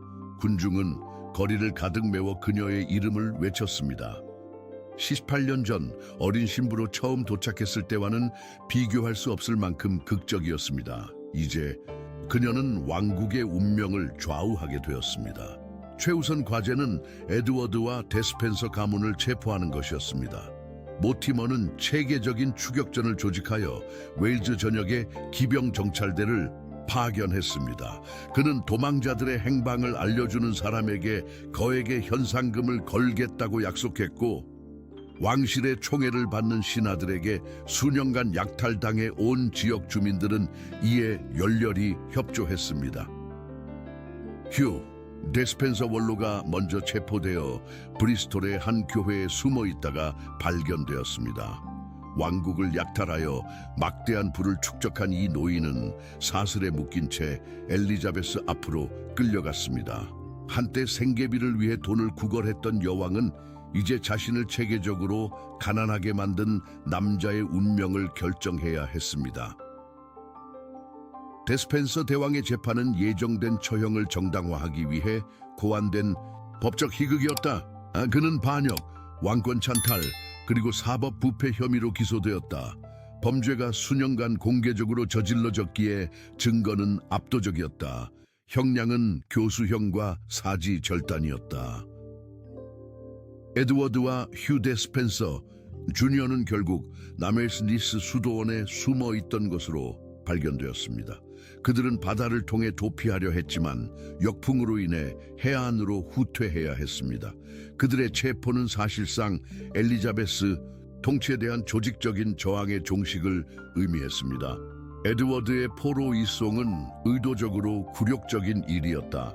군중은 거리를 가득 메워 그녀의 이름을 외쳤습니다. 18년 전 어린 신부로 처음 도착했을 때와는 비교할 수 없을 만큼 극적이었습니다. 이제 그녀는 왕국의 운명을 좌우하게 되었습니다. 최우선 과제는 에드워드와 데스펜서 가문을 체포하는 것이었습니다. 모티머는 체계적인 추격전을 조직하여 웨일즈 전역의 기병 정찰대를 파견했습니다. 그는 도망자들의 행방을 알려주는 사람에게 거액의 현상금을 걸겠다고 약속했고 왕실의 총애를 받는 신하들에게 수년간 약탈당해 온 지역 주민들은 이에 열렬히 협조했습니다. 휴, 데스펜서 원로가 먼저 체포되어 브리스톨의 한 교회에 숨어 있다가 발견되었습니다. 왕국을 약탈하여 막대한 부를 축적한 이 노인은 사슬에 묶인 채 엘리자베스 앞으로 끌려갔습니다. 한때 생계비를 위해 돈을 구걸했던 여왕은 이제 자신을 체계적으로 가난하게 만든 남자의 운명을 결정해야 했습니다. 데스펜서 대왕의 재판은 예정된 처형을 정당화하기 위해 고안된 법적 희극이었다. 그는 반역, 왕권 찬탈, 그리고 사법 부패 혐의로 기소되었다. 범죄가 수년간 공개적으로 저질러졌기에 증거는 압도적이었다. 형량은 교수형과 사지 절단이었다. 에드워드와 휴 데스펜서 주니어는 결국 나멜스니스 수도원에 숨어 있던 것으로 발견되었습니다. 그들은 바다를 통해 도피하려 했지만 역풍으로 인해 해안으로 후퇴해야 했습니다. 그들의 체포는 사실상 엘리자베스 통치에 대한 조직적인 저항의 종식을 의미했습니다. 에드워드의 포로 이송은 의도적으로 굴욕적인 일이었다.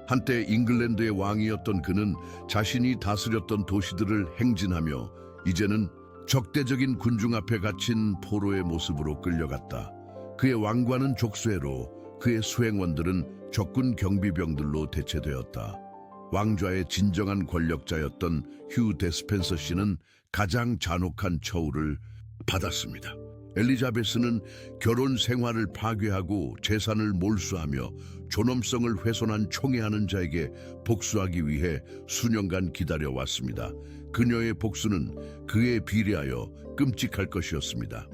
한때 잉글랜드의 왕이었던 그는 자신이 다스렸던 도시들을 행진하며 이제는 적대적인 군중 앞에 갇힌 포로의 모습으로 끌려갔다. 그의 왕관은 족쇄로, 그의 수행원들은 적군 경비병들로 대체되었다. 왕좌의 진정한 권력자였던 휴 데스펜서 씨는 가장 잔혹한 처우를 받았습니다. 엘리자베스는 결혼 생활을 파괴하고 재산을 몰수하며 존엄성을 훼손한 총애하는 자에게 복수하기 위해 수년간 기다려왔습니다. 그녀의 복수는 그에 비례하여 끔찍할 것이었습니다.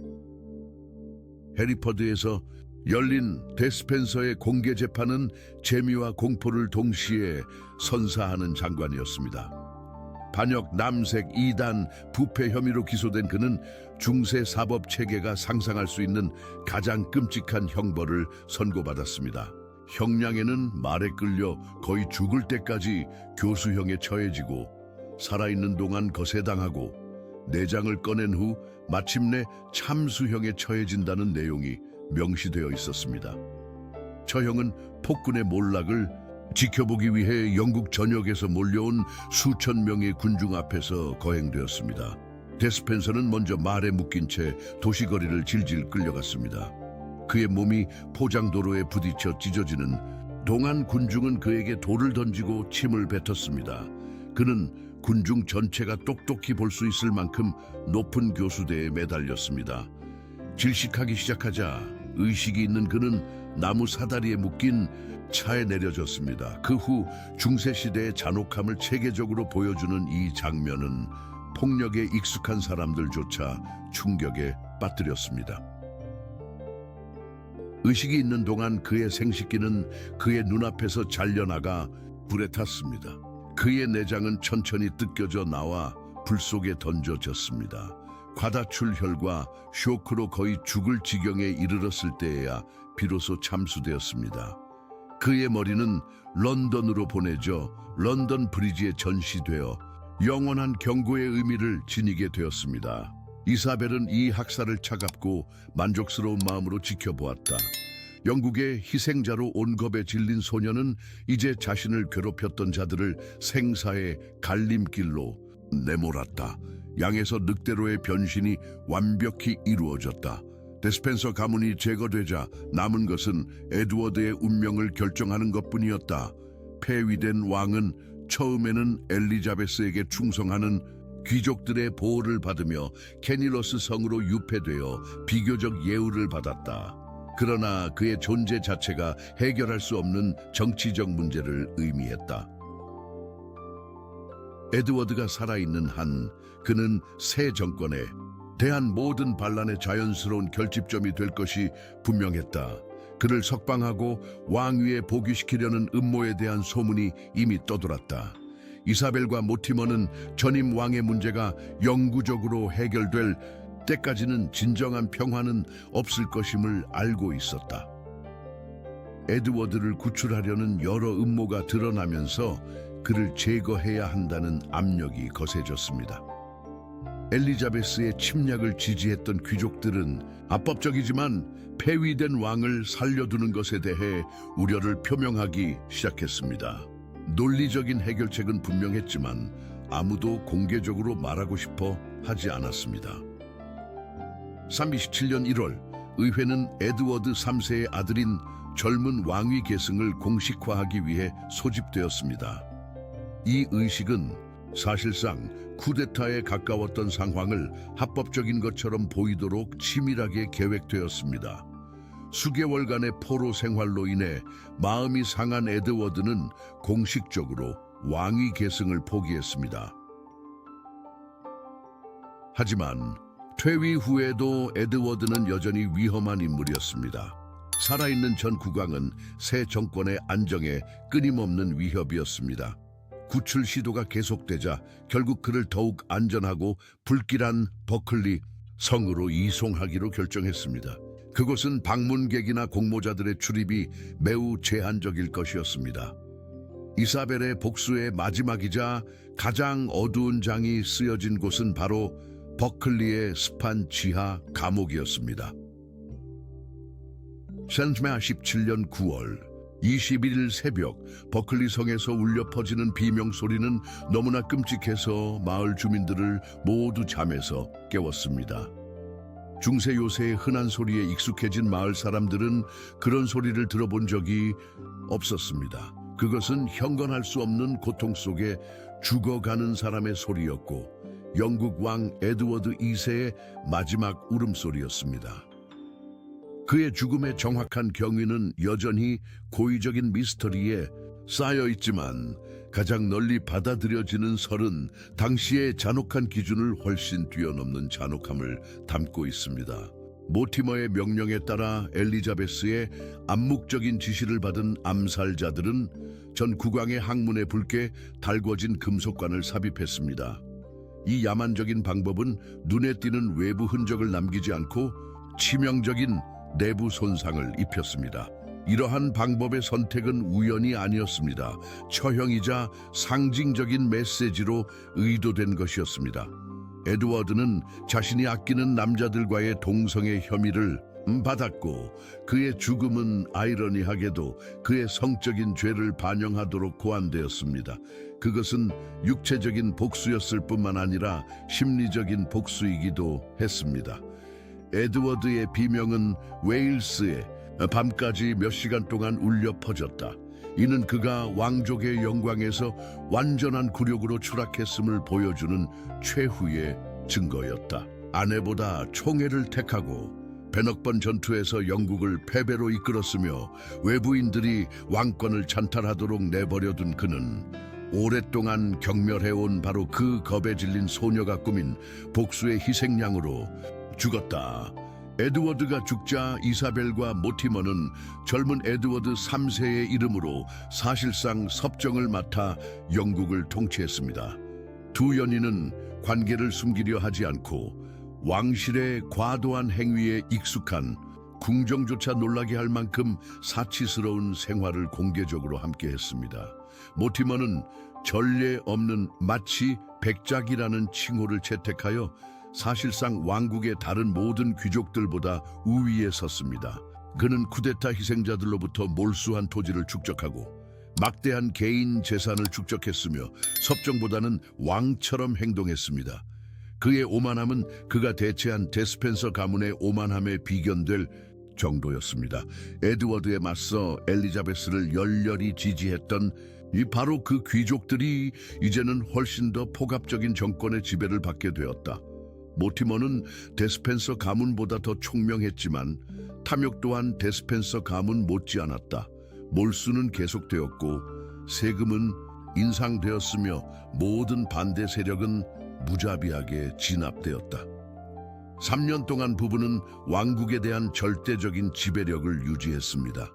해리퍼드에서 열린 데스펜서의 공개 재판은 재미와 공포를 동시에 선사하는 장관이었습니다. 반역, 남색, 이단, 부패 혐의로 기소된 그는 중세 사법 체계가 상상할 수 있는 가장 끔찍한 형벌을 선고받았습니다. 형량에는 말에 끌려 거의 죽을 때까지 교수형에 처해지고 살아있는 동안 거세당하고 내장을 꺼낸 후 마침내 참수형에 처해진다는 내용이 명시되어 있었습니다. 처형은 폭군의 몰락을 지켜보기 위해 영국 전역에서 몰려온 수천 명의 군중 앞에서 거행되었습니다. 데스펜서는 먼저 말에 묶인 채 도시거리를 질질 끌려갔습니다. 그의 몸이 포장도로에 부딪혀 찢어지는 동안 군중은 그에게 돌을 던지고 침을 뱉었습니다. 그는 군중 전체가 똑똑히 볼 수 있을 만큼 높은 교수대에 매달렸습니다. 질식하기 시작하자 의식이 있는 그는 나무 사다리에 묶인 차에 내려졌습니다. 그 후 중세시대의 잔혹함을 체계적으로 보여주는 이 장면은 폭력에 익숙한 사람들조차 충격에 빠뜨렸습니다. 의식이 있는 동안 그의 생식기는 그의 눈앞에서 잘려나가 불에 탔습니다. 그의 내장은 천천히 뜯겨져 나와 불 속에 던져졌습니다. 과다출혈과 쇼크로 거의 죽을 지경에 이르렀을 때에야 비로소 참수되었습니다. 그의 머리는 런던으로 보내져 런던 브리지에 전시되어 영원한 경고의 의미를 지니게 되었습니다. 이사벨은 이 학살을 차갑고 만족스러운 마음으로 지켜보았다. 영국의 희생자로 온 겁에 질린 소녀는 이제 자신을 괴롭혔던 자들을 생사의 갈림길로 내몰았다. 양에서 늑대로의 변신이 완벽히 이루어졌다. 데스펜서 가문이 제거되자 남은 것은 에드워드의 운명을 결정하는 것뿐이었다. 폐위된 왕은 처음에는 엘리자베스에게 충성하는 귀족들의 보호를 받으며 캐닐러스 성으로 유폐되어 비교적 예우를 받았다. 그러나 그의 존재 자체가 해결할 수 없는 정치적 문제를 의미했다. 에드워드가 살아있는 한 그는 새 정권에 대한 모든 반란의 자연스러운 결집점이 될 것이 분명했다. 그를 석방하고 왕위에 복위시키려는 음모에 대한 소문이 이미 떠돌았다. 이사벨과 모티머는 전임 왕의 문제가 영구적으로 해결될 때까지는 진정한 평화는 없을 것임을 알고 있었다. 에드워드를 구출하려는 여러 음모가 드러나면서 그를 제거해야 한다는 압력이 거세졌습니다. 엘리자베스의 침략을 지지했던 귀족들은 합법적이지만 폐위된 왕을 살려두는 것에 대해 우려를 표명하기 시작했습니다. 논리적인 해결책은 분명했지만 아무도 공개적으로 말하고 싶어 하지 않았습니다. 327년 1월 의회는 에드워드 3세의 아들인 젊은 왕위 계승을 공식화하기 위해 소집되었습니다. 이 의식은 사실상 쿠데타에 가까웠던 상황을 합법적인 것처럼 보이도록 치밀하게 계획되었습니다. 수개월간의 포로 생활로 인해 마음이 상한 에드워드는 공식적으로 왕위 계승을 포기했습니다. 하지만 퇴위 후에도 에드워드는 여전히 위험한 인물이었습니다. 살아있는 전 국왕은 새 정권의 안정에 끊임없는 위협이었습니다. 구출 시도가 계속되자 결국 그를 더욱 안전하고 불길한 버클리 성으로 이송하기로 결정했습니다. 그곳은 방문객이나 공모자들의 출입이 매우 제한적일 것이었습니다. 이사벨의 복수의 마지막이자 가장 어두운 장이 쓰여진 곳은 바로 버클리의 습한 지하 감옥이었습니다. 1717년 9월 21일 새벽 버클리 성에서 울려 퍼지는 비명소리는 너무나 끔찍해서 마을 주민들을 모두 잠에서 깨웠습니다. 중세 요새의 흔한 소리에 익숙해진 마을 사람들은 그런 소리를 들어본 적이 없었습니다. 그것은 형건할 수 없는 고통 속에 죽어가는 사람의 소리였고 영국 왕 에드워드 2세의 마지막 울음소리였습니다. 그의 죽음의 정확한 경위는 여전히 고의적인 미스터리에 쌓여있지만 가장 널리 받아들여지는 설은 당시의 잔혹한 기준을 훨씬 뛰어넘는 잔혹함을 담고 있습니다. 모티머의 명령에 따라 엘리자베스의 암묵적인 지시를 받은 암살자들은 전 국왕의 항문에 붉게 달궈진 금속관을 삽입했습니다. 이 야만적인 방법은 눈에 띄는 외부 흔적을 남기지 않고 치명적인 내부 손상을 입혔습니다. 이러한 방법의 선택은 우연이 아니었습니다. 처형이자 상징적인 메시지로 의도된 것이었습니다. 에드워드는 자신이 아끼는 남자들과의 동성애 혐의를 받았고 그의 죽음은 아이러니하게도 그의 성적인 죄를 반영하도록 고안되었습니다. 그것은 육체적인 복수였을 뿐만 아니라 심리적인 복수이기도 했습니다. 에드워드의 비명은 웨일스에 밤까지 몇 시간 동안 울려 퍼졌다. 이는 그가 왕족의 영광에서 완전한 굴욕으로 추락했음을 보여주는 최후의 증거였다. 아내보다 총애를 택하고 베넉번 전투에서 영국을 패배로 이끌었으며 외부인들이 왕권을 찬탈하도록 내버려둔 그는 오랫동안 경멸해온 바로 그 겁에 질린 소녀가 꾸민 복수의 희생양으로 죽었다. 에드워드가 죽자 이사벨과 모티머는 젊은 에드워드 3세의 이름으로 사실상 섭정을 맡아 영국을 통치했습니다. 두 연인은 관계를 숨기려 하지 않고 왕실의 과도한 행위에 익숙한 궁정조차 놀라게 할 만큼 사치스러운 생활을 공개적으로 함께했습니다. 모티머는 전례 없는 마치 백작이라는 칭호를 채택하여 사실상 왕국의 다른 모든 귀족들보다 우위에 섰습니다. 그는 쿠데타 희생자들로부터 몰수한 토지를 축적하고 막대한 개인 재산을 축적했으며 섭정보다는 왕처럼 행동했습니다. 그의 오만함은 그가 대체한 데스펜서 가문의 오만함에 비견될 정도였습니다. 에드워드에 맞서 엘리자베스를 열렬히 지지했던 바로 그 귀족들이 이제는 훨씬 더 폭압적인 정권의 지배를 받게 되었다. 모티머는 데스펜서 가문보다 더 총명했지만 탐욕 또한 데스펜서 가문 못지않았다. 몰수는 계속되었고 세금은 인상되었으며 모든 반대 세력은 무자비하게 진압되었다. 3년 동안 부부는 왕국에 대한 절대적인 지배력을 유지했습니다.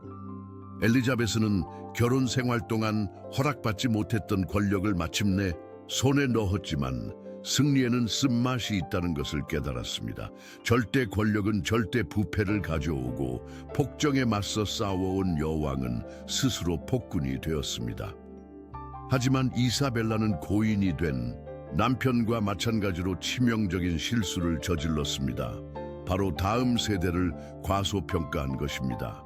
엘리자베스는 결혼 생활 동안 허락받지 못했던 권력을 마침내 손에 넣었지만 승리에는 쓴맛이 있다는 것을 깨달았습니다. 절대 권력은 절대 부패를 가져오고 폭정에 맞서 싸워온 여왕은 스스로 폭군이 되었습니다. 하지만 이사벨라는 고인이 된 남편과 마찬가지로 치명적인 실수를 저질렀습니다. 바로 다음 세대를 과소평가한 것입니다.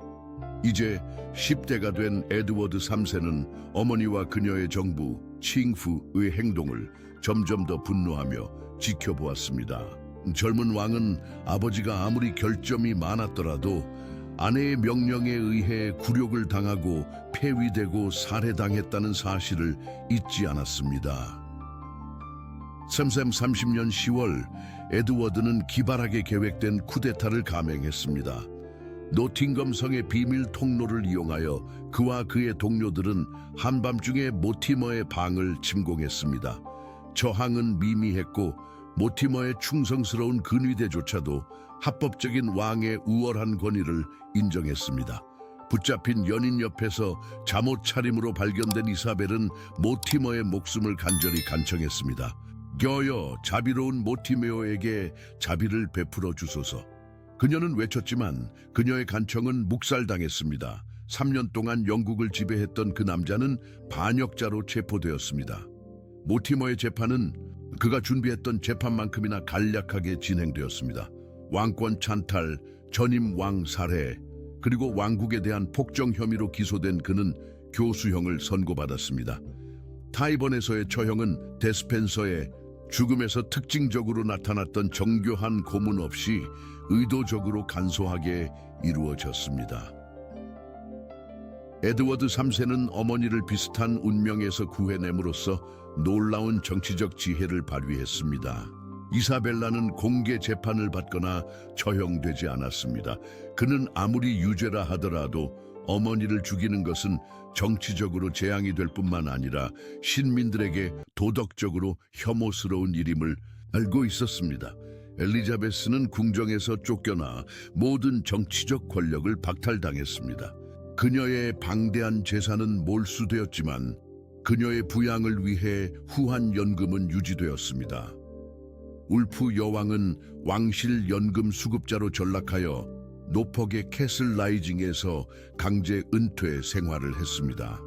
이제 10대가 된 에드워드 3세는 어머니와 그녀의 정부 칭후의 행동을 점점 더 분노하며 지켜보았습니다. 젊은 왕은 아버지가 아무리 결점이 많았더라도 아내의 명령에 의해 굴욕을 당하고 폐위되고 살해당했다는 사실을 잊지 않았습니다. 30년 10월 에드워드는 기발하게 계획된 쿠데타를 감행했습니다. 노팅엄 성의 비밀 통로를 이용하여 그와 그의 동료들은 한밤중에 모티머의 방을 침공했습니다. 저항은 미미했고 모티머의 충성스러운 근위대조차도 합법적인 왕의 우월한 권위를 인정했습니다. 붙잡힌 연인 옆에서 잠옷 차림으로 발견된 이사벨은 모티머의 목숨을 간절히 간청했습니다. 겨여 자비로운 모티메어에게 자비를 베풀어 주소서. 그녀는 외쳤지만 그녀의 간청은 묵살당했습니다. 3년 동안 영국을 지배했던 그 남자는 반역자로 체포되었습니다. 모티머의 재판은 그가 준비했던 재판만큼이나 간략하게 진행되었습니다. 왕권 찬탈, 전임 왕 살해, 그리고 왕국에 대한 폭정 혐의로 기소된 그는 교수형을 선고받았습니다. 타이번에서의 처형은 데스펜서의 죽음에서 특징적으로 나타났던 정교한 고문 없이 의도적으로 간소하게 이루어졌습니다. 에드워드 3세는 어머니를 비슷한 운명에서 구해냄으로써 놀라운 정치적 지혜를 발휘했습니다. 이사벨라는 공개 재판을 받거나 처형되지 않았습니다. 그는 아무리 유죄라 하더라도 어머니를 죽이는 것은 정치적으로 재앙이 될 뿐만 아니라 신민들에게 도덕적으로 혐오스러운 일임을 알고 있었습니다. 엘리자베스는 궁정에서 쫓겨나 모든 정치적 권력을 박탈당했습니다. 그녀의 방대한 재산은 몰수되었지만 그녀의 부양을 위해 후한 연금은 유지되었습니다. 울프 여왕은 왕실 연금 수급자로 전락하여 노퍽의 캐슬 라이징에서 강제 은퇴 생활을 했습니다.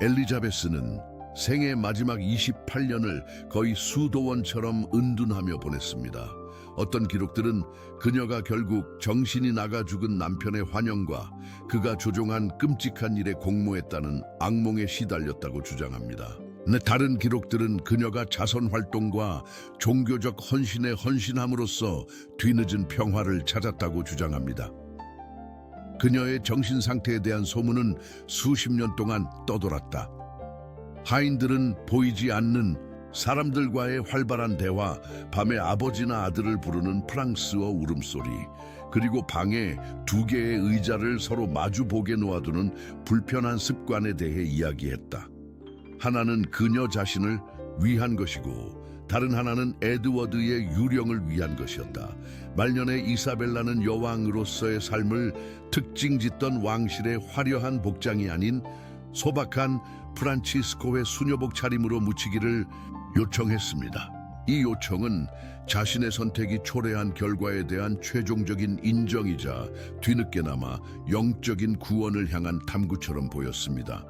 엘리자베스는 생애 마지막 28년을 거의 수도원처럼 은둔하며 보냈습니다. 어떤 기록들은 그녀가 결국 정신이 나가 죽은 남편의 환영과 그가 조종한 끔찍한 일에 공모했다는 악몽에 시달렸다고 주장합니다. 다른 기록들은 그녀가 자선활동과 종교적 헌신에 헌신함으로써 뒤늦은 평화를 찾았다고 주장합니다. 그녀의 정신상태에 대한 소문은 수십 년 동안 떠돌았다. 하인들은 보이지 않는 사람들과의 활발한 대화, 밤에 아버지나 아들을 부르는 프랑스어 울음소리, 그리고 방에 2개의 의자를 서로 마주보게 놓아두는 불편한 습관에 대해 이야기했다. 하나는 그녀 자신을 위한 것이고 다른 하나는 에드워드의 유령을 위한 것이었다. 말년에 이사벨라는 여왕으로서의 삶을 특징짓던 왕실의 화려한 복장이 아닌 소박한 프란치스코의 수녀복 차림으로 묻히기를 요청했습니다. 이 요청은 자신의 선택이 초래한 결과에 대한 최종적인 인정이자 뒤늦게나마 영적인 구원을 향한 탐구처럼 보였습니다.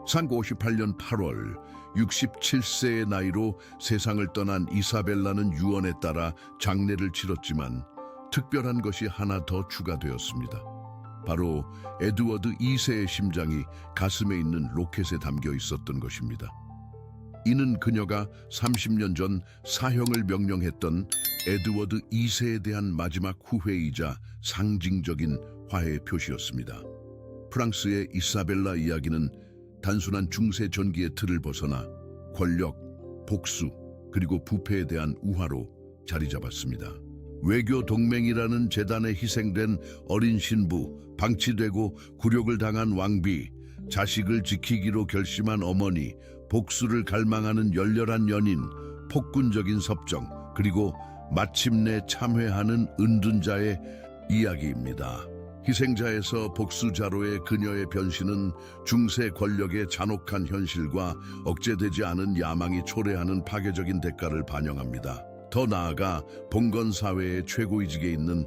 1958년 8월 67세의 나이로 세상을 떠난 이사벨라는 유언에 따라 장례를 치렀지만 특별한 것이 하나 더 추가되었습니다. 바로 에드워드 2세의 심장이 가슴에 있는 로켓에 담겨 있었던 것입니다. 이는 그녀가 30년 전 사형을 명령했던 에드워드 2세에 대한 마지막 후회이자 상징적인 화해의 표시였습니다. 프랑스의 이사벨라 이야기는 단순한 중세 전기의 틀을 벗어나 권력, 복수, 그리고 부패에 대한 우화로 자리 잡았습니다. 외교 동맹이라는 재단에 희생된 어린 신부, 방치되고 굴욕을 당한 왕비, 자식을 지키기로 결심한 어머니, 복수를 갈망하는 열렬한 연인, 폭군적인 섭정, 그리고 마침내 참회하는 은둔자의 이야기입니다. 희생자에서 복수자로의 그녀의 변신은 중세 권력의 잔혹한 현실과 억제되지 않은 야망이 초래하는 파괴적인 대가를 반영합니다. 더 나아가 봉건 사회의 최고위직에 있는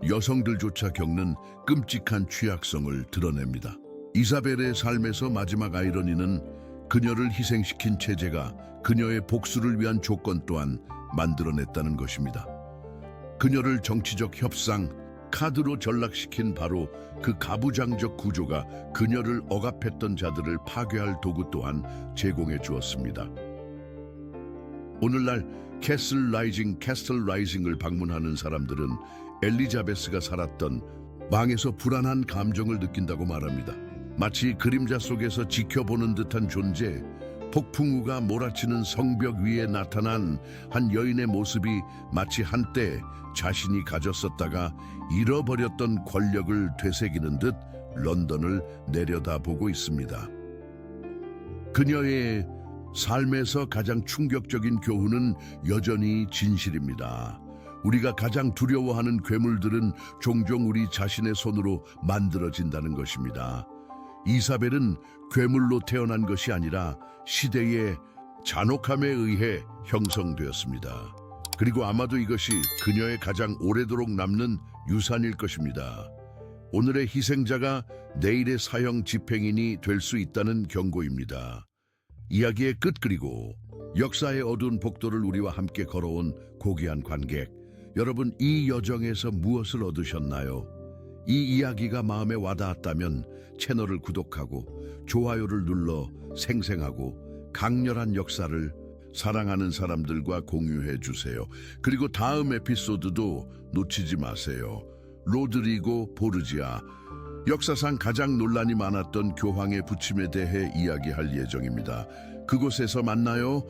여성들조차 겪는 끔찍한 취약성을 드러냅니다. 이사벨의 삶에서 마지막 아이러니는 그녀를 희생시킨 체제가 그녀의 복수를 위한 조건 또한 만들어냈다는 것입니다. 그녀를 정치적 협상, 카드로 전락시킨 바로 그 가부장적 구조가 그녀를 억압했던 자들을 파괴할 도구 또한 제공해 주었습니다. 오늘날 캐슬 라이징을 방문하는 사람들은 엘리자베스가 살았던 망에서 불안한 감정을 느낀다고 말합니다. 마치 그림자 속에서 지켜보는 듯한 존재, 폭풍우가 몰아치는 성벽 위에 나타난 한 여인의 모습이 마치 한때 자신이 가졌었다가 잃어버렸던 권력을 되새기는 듯 런던을 내려다보고 있습니다. 그녀의 삶에서 가장 충격적인 교훈은 여전히 진실입니다. 우리가 가장 두려워하는 괴물들은 종종 우리 자신의 손으로 만들어진다는 것입니다. 이사벨은 괴물로 태어난 것이 아니라 시대의 잔혹함에 의해 형성되었습니다. 그리고 아마도 이것이 그녀의 가장 오래도록 남는 유산일 것입니다. 오늘의 희생자가 내일의 사형 집행인이 될 수 있다는 경고입니다. 이야기의 끝 그리고 역사의 어두운 복도를 우리와 함께 걸어온 고귀한 관객, 여러분 이 여정에서 무엇을 얻으셨나요? 이 이야기가 마음에 와닿았다면 채널을 구독하고 좋아요를 눌러 생생하고 강렬한 역사를 사랑하는 사람들과 공유해 주세요. 그리고 다음 에피소드도 놓치지 마세요. 로드리고 보르지아, 역사상 가장 논란이 많았던 교황의 부침에 대해 이야기할 예정입니다. 그곳에서 만나요.